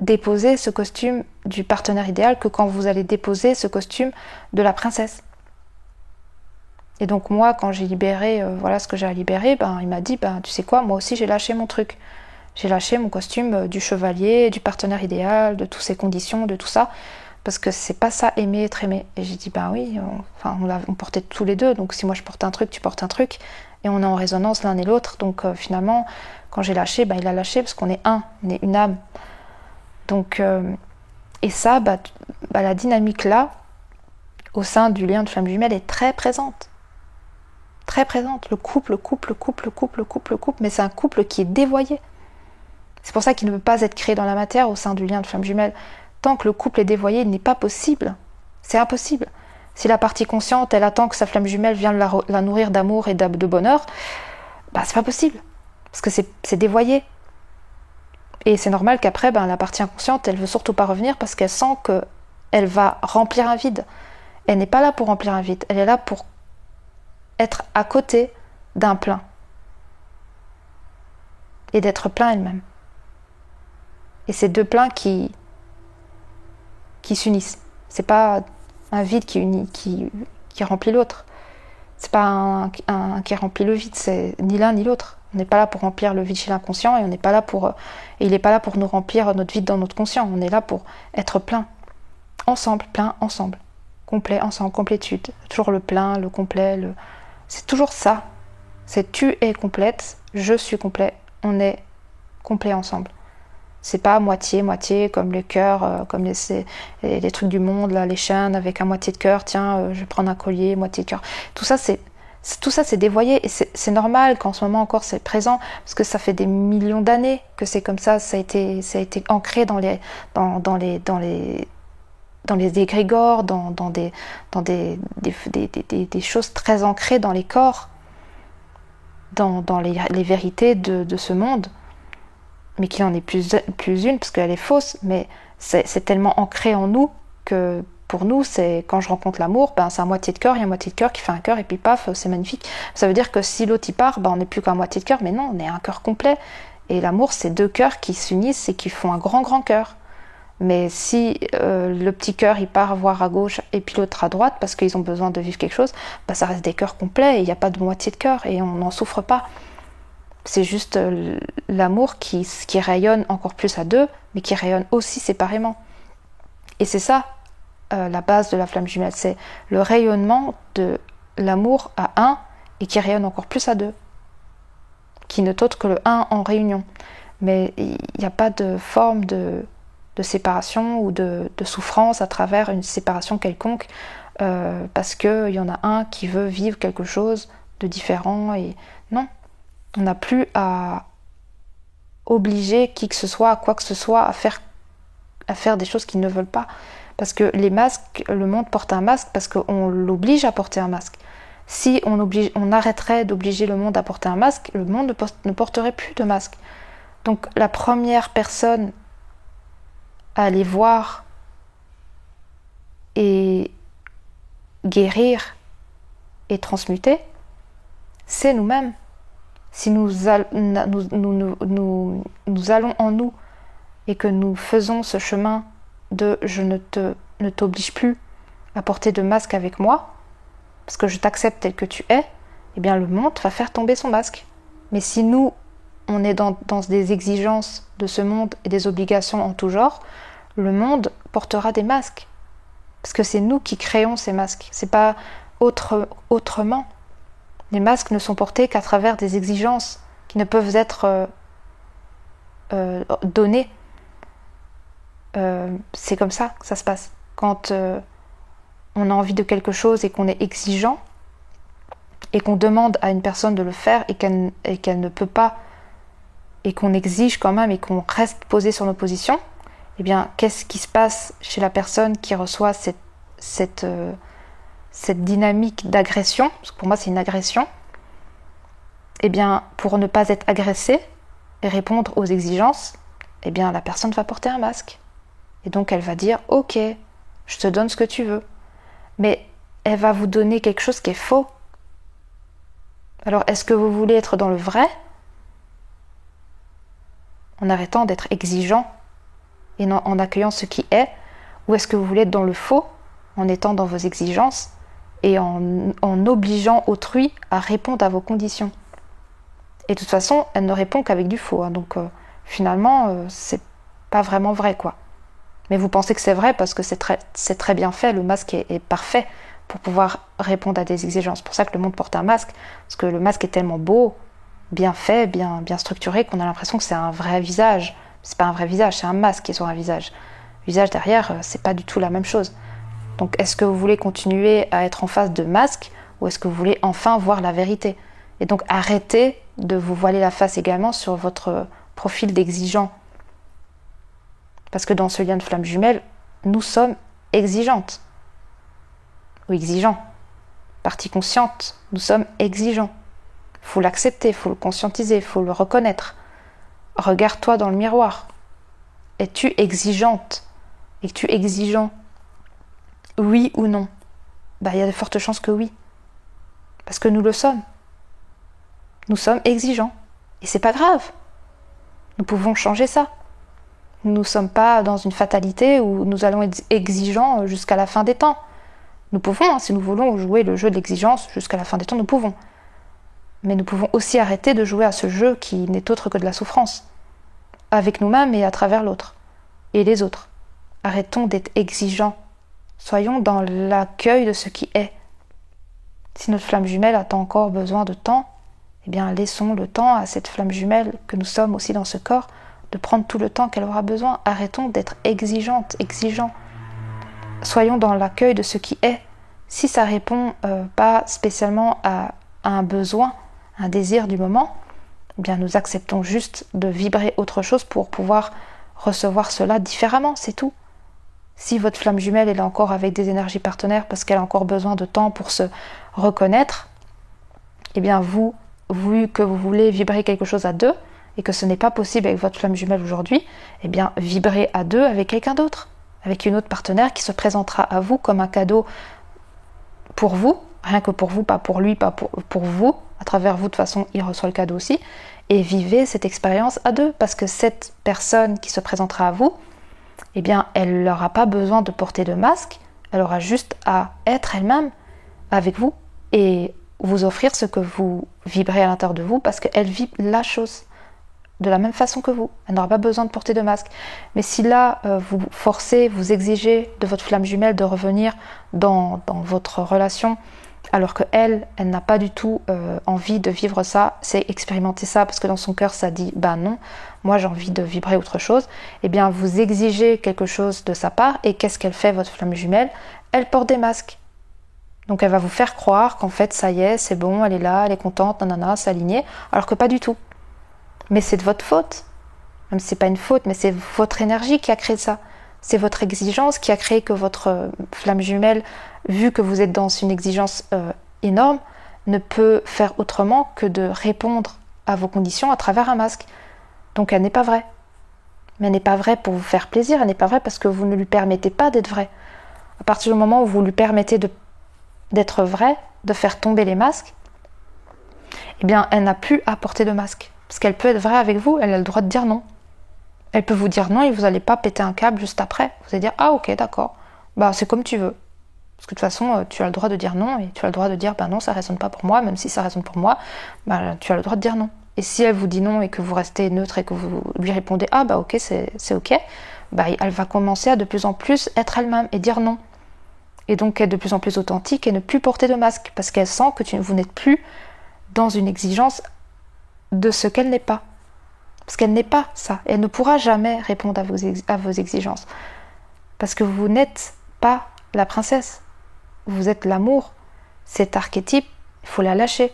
déposer ce costume du partenaire idéal que quand vous allez déposer ce costume de la princesse. Et donc moi, quand j'ai libéré, voilà ce que j'ai à libérer, il m'a dit, tu sais quoi, moi aussi j'ai lâché mon truc. J'ai lâché mon costume du chevalier, du partenaire idéal, de toutes ces conditions, de tout ça, parce que c'est pas ça, aimer, être aimé. Et j'ai dit, oui, on portait tous les deux, donc si moi je porte un truc, tu portes un truc, et on est en résonance l'un et l'autre, donc finalement, quand j'ai lâché, il a lâché, parce qu'on est un, on est une âme. Donc, et ça, la dynamique là, au sein du lien de flamme jumelle, est très présente. Très présente. Le couple, mais c'est un couple qui est dévoyé. C'est pour ça qu'il ne peut pas être créé dans la matière au sein du lien de flamme jumelle. Tant que le couple est dévoyé, il n'est pas possible. C'est impossible. Si la partie consciente, elle attend que sa flamme jumelle vienne la nourrir d'amour et de bonheur, c'est pas possible. Parce que c'est dévoyé. Et c'est normal qu'après, la partie inconsciente, elle veut surtout pas revenir parce qu'elle sent qu'elle va remplir un vide. Elle n'est pas là pour remplir un vide. Elle est là pour être à côté d'un plein. Et d'être plein elle-même. Et c'est deux pleins qui s'unissent. C'est pas un vide qui remplit l'autre. C'est pas un qui remplit le vide, c'est ni l'un ni l'autre. On n'est pas là pour remplir le vide chez l'inconscient et il n'est pas là pour nous remplir notre vide dans notre conscient. On est là pour être plein. Ensemble, plein, ensemble. Complet, ensemble, complétude. Toujours le plein, le complet, c'est toujours ça. C'est tu es complète, je suis complet, on est complet ensemble. C'est pas moitié, comme les cœurs, comme les trucs du monde, là, les chaînes avec un moitié de cœur, tiens, je vais prendre un collier, moitié de cœur. Tout ça, c'est dévoyé et c'est normal qu'en ce moment encore c'est présent, parce que ça fait des millions d'années que c'est comme ça a été ancré dans les égrégores, dans des choses très ancrées dans les corps, dans les vérités de ce monde. Mais qui en est plus une, parce qu'elle est fausse, mais c'est tellement ancré en nous que pour nous, c'est quand je rencontre l'amour, c'est à moitié de cœur, il y a une moitié de cœur qui fait un cœur, et puis paf, c'est magnifique. Ça veut dire que si l'autre y part, on n'est plus qu'à moitié de cœur, mais non, on est un cœur complet. Et l'amour, c'est deux cœurs qui s'unissent et qui font un grand, grand cœur. Mais si le petit cœur, il part voir à gauche et puis l'autre à droite, parce qu'ils ont besoin de vivre quelque chose, ça reste des cœurs complets, et il n'y a pas de moitié de cœur, et on n'en souffre pas. C'est juste l'amour qui rayonne encore plus à deux, mais qui rayonne aussi séparément. Et c'est ça, la base de la flamme jumelle, c'est le rayonnement de l'amour à un et qui rayonne encore plus à deux. qui n'est autre que le 1 en réunion. Mais il n'y a pas de forme de séparation ou de souffrance à travers une séparation quelconque, parce qu'il y en a un qui veut vivre quelque chose de différent. Et non, on n'a plus à obliger qui que ce soit, à quoi que ce soit, à faire des choses qu'ils ne veulent pas. Parce que les masques, le monde porte un masque parce qu'on l'oblige à porter un masque. Si on arrêterait d'obliger le monde à porter un masque, le monde ne porterait plus de masque. Donc la première personne à aller voir et guérir et transmuter, c'est nous-mêmes. Si nous allons en nous et que nous faisons ce chemin de je ne t'oblige plus à porter de masque avec moi, parce que je t'accepte tel que tu es, eh bien le monde va faire tomber son masque. Mais si nous, on est dans des exigences de ce monde et des obligations en tout genre, le monde portera des masques. Parce que c'est nous qui créons ces masques, c'est pas autrement. Les masques ne sont portés qu'à travers des exigences qui ne peuvent être données. C'est comme ça que ça se passe. Quand on a envie de quelque chose et qu'on est exigeant et qu'on demande à une personne de le faire et qu'elle ne peut pas et qu'on exige quand même et qu'on reste posé sur nos positions, eh bien, qu'est-ce qui se passe chez la personne qui reçoit cette dynamique d'agression, parce que pour moi c'est une agression, eh bien, pour ne pas être agressée et répondre aux exigences, eh bien, la personne va porter un masque. Et donc elle va dire « Ok, je te donne ce que tu veux ». Mais elle va vous donner quelque chose qui est faux. Alors, est-ce que vous voulez être dans le vrai, en arrêtant d'être exigeant et en accueillant ce qui est, ou est-ce que vous voulez être dans le faux, en étant dans vos exigences et en obligeant autrui à répondre à vos conditions? Et de toute façon, elle ne répond qu'avec du faux. Hein, donc, finalement, c'est pas vraiment vrai, quoi. Mais vous pensez que c'est vrai parce que c'est très bien fait, le masque est parfait pour pouvoir répondre à des exigences. C'est pour ça que le monde porte un masque, parce que le masque est tellement beau, bien fait, bien structuré, qu'on a l'impression que c'est un vrai visage. C'est pas un vrai visage, c'est un masque qui est sur un visage. Le visage derrière, c'est pas du tout la même chose. Donc est-ce que vous voulez continuer à être en face de masques, ou est-ce que vous voulez enfin voir la vérité? Et donc arrêtez de vous voiler la face également sur votre profil d'exigeant. Parce que dans ce lien de flamme jumelle, nous sommes exigeantes. Ou exigeants. Partie consciente, nous sommes exigeants. Il faut l'accepter, il faut le conscientiser, il faut le reconnaître. Regarde-toi dans le miroir. Es-tu exigeante? Es-tu exigeant? Oui ou non? Il y a de fortes chances que oui. Parce que nous le sommes. Nous sommes exigeants. Et c'est pas grave. Nous pouvons changer ça. Nous ne sommes pas dans une fatalité où nous allons être exigeants jusqu'à la fin des temps. Nous pouvons, si nous voulons jouer le jeu de l'exigence jusqu'à la fin des temps, nous pouvons. Mais nous pouvons aussi arrêter de jouer à ce jeu qui n'est autre que de la souffrance, avec nous-mêmes et à travers l'autre, et les autres. Arrêtons d'être exigeants. Soyons dans l'accueil de ce qui est. Si notre flamme jumelle a encore besoin de temps, eh bien laissons le temps à cette flamme jumelle que nous sommes aussi dans ce corps, de prendre tout le temps qu'elle aura besoin. Arrêtons d'être exigeants. Soyons dans l'accueil de ce qui est. Si ça répond pas spécialement à un besoin, un désir du moment, eh bien nous acceptons juste de vibrer autre chose pour pouvoir recevoir cela différemment, c'est tout. Si votre flamme jumelle est encore avec des énergies partenaires parce qu'elle a encore besoin de temps pour se reconnaître, eh bien vous, vu que vous voulez vibrer quelque chose à deux, et que ce n'est pas possible avec votre flamme jumelle aujourd'hui, eh bien vibrez à deux avec quelqu'un d'autre, avec une autre partenaire qui se présentera à vous comme un cadeau pour vous, rien que pour vous, pas pour lui, pas pour vous, à travers vous de toute façon il reçoit le cadeau aussi, et vivez cette expérience à deux, parce que cette personne qui se présentera à vous, eh bien elle n'aura pas besoin de porter de masque, elle aura juste à être elle-même avec vous, et vous offrir ce que vous vibrez à l'intérieur de vous, parce qu'elle vit la chose de la même façon que vous. Elle n'aura pas besoin de porter de masque. Mais si là, vous forcez, vous exigez de votre flamme jumelle de revenir dans votre relation Alors que elle n'a pas du tout envie de vivre ça, c'est expérimenter ça, parce que dans son cœur ça dit bah non, moi j'ai envie de vibrer autre chose. Eh bien vous exigez quelque chose de sa part, et qu'est-ce qu'elle fait, votre flamme jumelle? Elle porte des masques. Donc elle va vous faire croire qu'en fait ça y est, c'est bon, elle est là, elle est contente, nanana, c'est aligné, alors que pas du tout. Mais c'est de votre faute. Même si c'est pas une faute, mais c'est votre énergie qui a créé ça. C'est votre exigence qui a créé que votre flamme jumelle, vu que vous êtes dans une exigence énorme, ne peut faire autrement que de répondre à vos conditions à travers un masque. Donc elle n'est pas vraie. Mais elle n'est pas vraie pour vous faire plaisir, elle n'est pas vraie parce que vous ne lui permettez pas d'être vraie. À partir du moment où vous lui permettez d'être vraie, de faire tomber les masques, eh bien elle n'a plus à porter de masque. Parce qu'elle peut être vraie avec vous, elle a le droit de dire non. Elle peut vous dire non et vous n'allez pas péter un câble juste après. Vous allez dire ah ok d'accord, bah c'est comme tu veux. Parce que de toute façon tu as le droit de dire non et tu as le droit de dire bah non ça résonne pas pour moi, même si ça résonne pour moi, bah tu as le droit de dire non. Et si elle vous dit non et que vous restez neutre et que vous lui répondez ah bah ok c'est ok, bah elle va commencer à de plus en plus être elle-même et dire non. Et donc être de plus en plus authentique et ne plus porter de masque parce qu'elle sent que vous n'êtes plus dans une exigence de ce qu'elle n'est pas. Parce qu'elle n'est pas ça. Elle ne pourra jamais répondre à vos exigences. Parce que vous n'êtes pas la princesse. Vous êtes l'amour. Cet archétype, il faut la lâcher.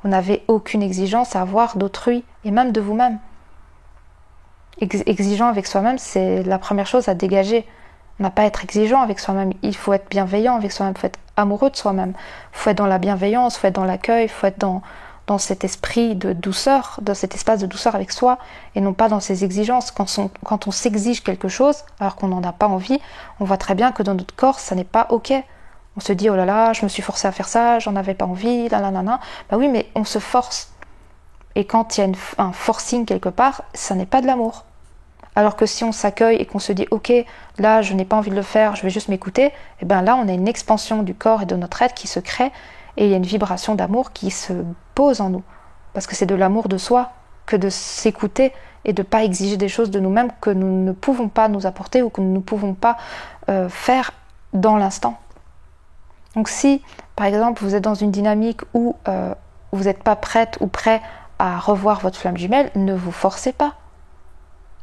Vous n'avez aucune exigence à avoir d'autrui et même de vous-même. Exigeant avec soi-même, c'est la première chose à dégager. On n'a pas à être exigeant avec soi-même. Il faut être bienveillant avec soi-même. Il faut être amoureux de soi-même. Il faut être dans la bienveillance, il faut être dans l'accueil, il faut être dans cet esprit de douceur, dans cet espace de douceur avec soi, et non pas dans ces exigences. Quand on s'exige quelque chose, alors qu'on n'en a pas envie, on voit très bien que dans notre corps, ça n'est pas ok. On se dit, oh là là, je me suis forcée à faire ça, j'en avais pas envie, là là là là. Bah oui, mais on se force. Et quand il y a un forcing quelque part, ça n'est pas de l'amour. Alors que si on s'accueille et qu'on se dit, ok, là, je n'ai pas envie de le faire, je vais juste m'écouter, et bien là, on a une expansion du corps et de notre être qui se crée, et il y a une vibration d'amour qui se pose en nous. Parce que c'est de l'amour de soi que de s'écouter et de ne pas exiger des choses de nous-mêmes que nous ne pouvons pas nous apporter ou que nous ne pouvons pas faire dans l'instant. Donc si, par exemple, vous êtes dans une dynamique où vous n'êtes pas prête ou prêt à revoir votre flamme jumelle, ne vous forcez pas.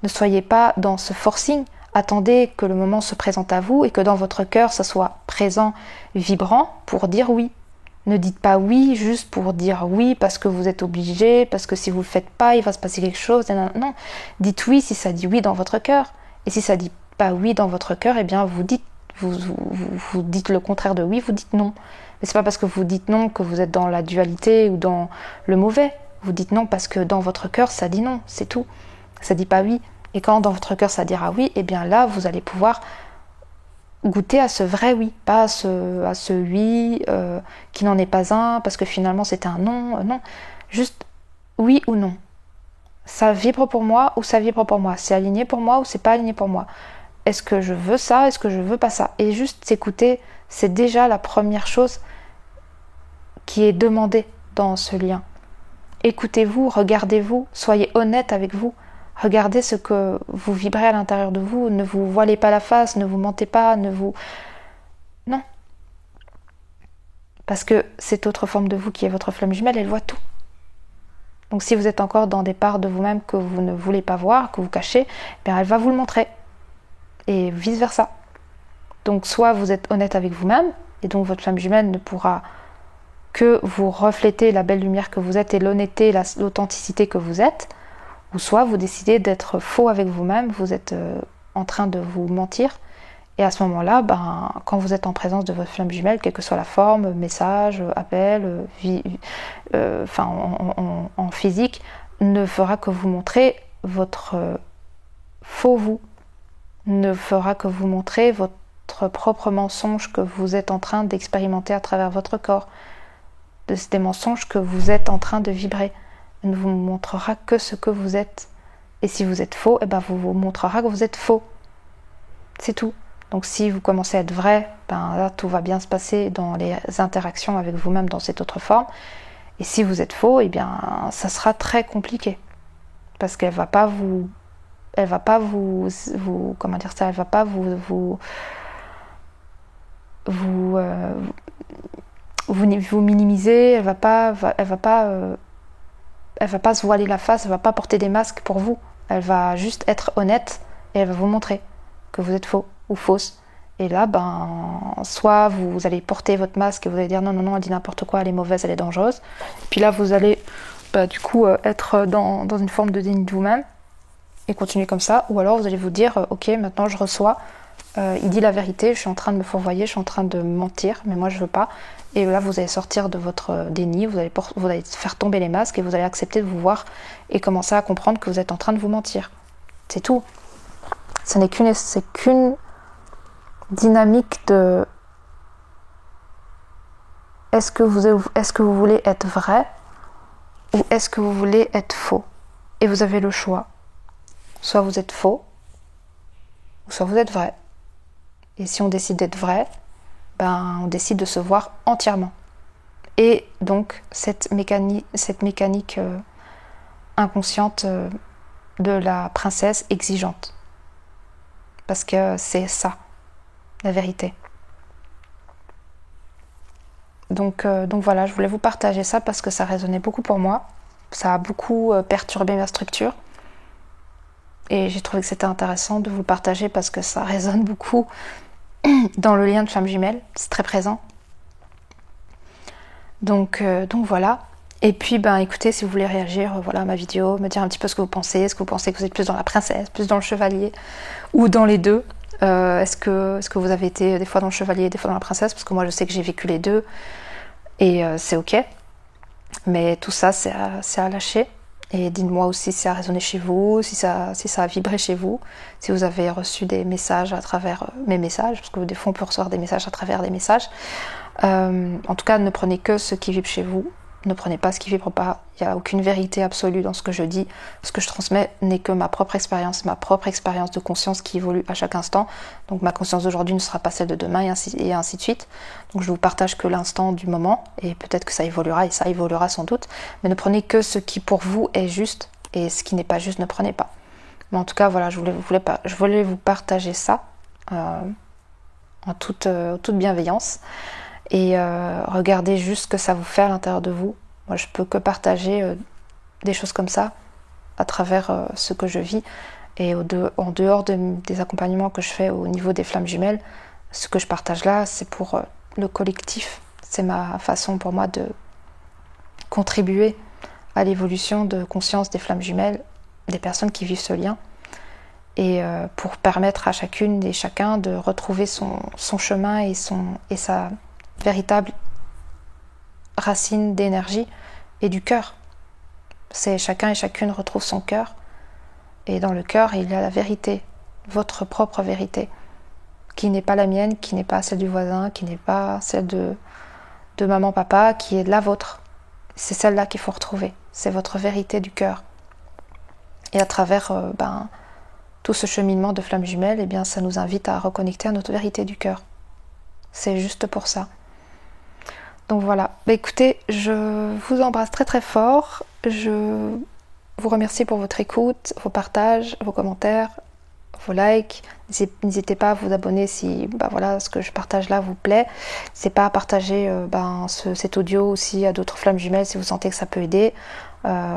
Ne soyez pas dans ce forcing. Attendez que le moment se présente à vous et que dans votre cœur, ça soit présent, vibrant, pour dire oui. Ne dites pas oui juste pour dire oui parce que vous êtes obligé, parce que si vous ne le faites pas, il va se passer quelque chose. Non, dites oui si ça dit oui dans votre cœur. Et si ça dit pas oui dans votre cœur, eh bien vous dites le contraire de oui, vous dites non. Mais c'est pas parce que vous dites non que vous êtes dans la dualité ou dans le mauvais. Vous dites non parce que dans votre cœur, ça dit non, c'est tout. Ça dit pas oui. Et quand dans votre cœur, ça dira oui, eh bien là, vous allez pouvoir goûter à ce vrai oui, pas à ce oui qui n'en est pas un, parce que finalement c'était un non, non. Juste oui ou non. Ça vibre pour moi ou ça vibre pour moi. C'est aligné pour moi ou c'est pas aligné pour moi. Est-ce que je veux ça, est-ce que je veux pas ça? Et juste s'écouter, c'est déjà la première chose qui est demandée dans ce lien. Écoutez-vous, regardez-vous, soyez honnête avec vous. Regardez ce que vous vibrez à l'intérieur de vous, ne vous voilez pas la face, ne vous mentez pas, Non. Parce que cette autre forme de vous qui est votre flamme jumelle, elle voit tout. Donc si vous êtes encore dans des parts de vous-même que vous ne voulez pas voir, que vous cachez, bien elle va vous le montrer. Et vice versa. Donc soit vous êtes honnête avec vous-même, et donc votre flamme jumelle ne pourra que vous refléter la belle lumière que vous êtes et l'honnêteté, l'authenticité que vous êtes, ou soit vous décidez d'être faux avec vous-même, vous êtes en train de vous mentir, et à ce moment-là, quand vous êtes en présence de votre flamme jumelle, quelle que soit la forme, message, appel, en physique, ne fera que vous montrer votre faux vous, ne fera que vous montrer votre propre mensonge que vous êtes en train d'expérimenter à travers votre corps, des mensonges que vous êtes en train de vibrer. Ne vous montrera que ce que vous êtes. Et si vous êtes faux, vous montrera que vous êtes faux. C'est tout. Donc si vous commencez à être vrai, là tout va bien se passer dans les interactions avec vous-même dans cette autre forme. Et si vous êtes faux, ça sera très compliqué. Parce qu'elle va pas vous comment dire ça, elle va pas vous minimiser, elle va pas se voiler la face, elle va pas porter des masques pour vous. Elle va juste être honnête et elle va vous montrer que vous êtes faux ou fausse. Et là, soit vous allez porter votre masque et vous allez dire non, elle dit n'importe quoi, elle est mauvaise, elle est dangereuse. Et puis là, vous allez du coup être dans une forme de déni de vous-même et continuer comme ça. Ou alors vous allez vous dire ok, maintenant je reçois, il dit la vérité, je suis en train de me fourvoyer, je suis en train de mentir, mais moi je veux pas. Et là, vous allez sortir de votre déni, vous allez faire tomber les masques et vous allez accepter de vous voir et commencer à comprendre que vous êtes en train de vous mentir. C'est tout. C'est qu'une dynamique de est-ce que vous voulez être vrai ou est-ce que vous voulez être faux? Et vous avez le choix. Soit vous êtes faux, ou soit vous êtes vrai. Et si on décide d'être vrai, on décide de se voir entièrement. Et donc cette mécanique inconsciente de la princesse exigeante. Parce que c'est ça, la vérité. Donc voilà, je voulais vous partager ça parce que ça résonnait beaucoup pour moi. Ça a beaucoup perturbé ma structure. Et j'ai trouvé que c'était intéressant de vous le partager parce que ça résonne beaucoup dans le lien de flamme jumelle. C'est très présent. Donc voilà. Et puis écoutez, si vous voulez réagir à ma vidéo, me dire un petit peu ce que vous pensez. Est-ce que vous pensez que vous êtes plus dans la princesse, plus dans le chevalier ou dans les deux? Est-ce que vous avez été des fois dans le chevalier, des fois dans la princesse? Parce que moi je sais que j'ai vécu les deux et c'est ok. Mais tout ça c'est à lâcher. Et dites-moi aussi si ça a résonné chez vous, si ça a vibré chez vous, si vous avez reçu des messages à travers mes messages, parce que des fois on peut recevoir des messages à travers des messages. En tout cas, ne prenez que ce qui vibre chez vous, ne prenez pas ce qui vibre pas. Il n'y a aucune vérité absolue dans ce que je dis. Ce que je transmets n'est que ma propre expérience de conscience qui évolue à chaque instant. Donc ma conscience d'aujourd'hui ne sera pas celle de demain et ainsi de suite. Donc je vous partage que l'instant du moment et peut-être que ça évoluera et ça évoluera sans doute. Mais ne prenez que ce qui pour vous est juste et ce qui n'est pas juste ne prenez pas. Mais en tout cas voilà, je voulais vous partager ça en toute bienveillance. Et regardez juste ce que ça vous fait à l'intérieur de vous. Moi je peux que partager des choses comme ça à travers ce que je vis et en dehors des accompagnements que je fais au niveau des flammes jumelles. Ce que je partage là, c'est pour le collectif, c'est ma façon pour moi de contribuer à l'évolution de conscience des flammes jumelles, des personnes qui vivent ce lien et pour permettre à chacune et chacun de retrouver son chemin et sa véritable racine d'énergie et du cœur. C'est chacun et chacune retrouve son cœur et dans le cœur il y a la vérité, votre propre vérité, qui n'est pas la mienne, qui n'est pas celle du voisin, qui n'est pas celle de maman, papa, qui est la vôtre. C'est celle-là qu'il faut retrouver, c'est votre vérité du cœur. Et à travers tout ce cheminement de flammes jumelles, eh bien, ça nous invite à reconnecter à notre vérité du cœur. C'est juste pour ça. Donc voilà, écoutez, je vous embrasse très très fort, je vous remercie pour votre écoute, vos partages, vos commentaires, vos likes, n'hésitez pas à vous abonner si ce que je partage là vous plaît, n'hésitez pas à partager cet audio aussi à d'autres flammes jumelles si vous sentez que ça peut aider,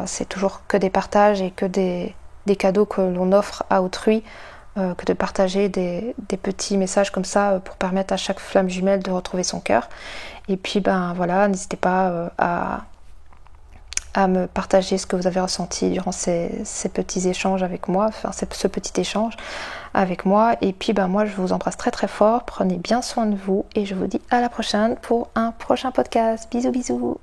c'est toujours que des partages et que des cadeaux que l'on offre à autrui, que de partager des petits messages comme ça pour permettre à chaque flamme jumelle de retrouver son cœur. Et puis n'hésitez pas à me partager ce que vous avez ressenti durant ces petits échanges avec moi, ce petit échange avec moi. Et puis moi je vous embrasse très très fort, prenez bien soin de vous et je vous dis à la prochaine pour un prochain podcast. Bisous bisous.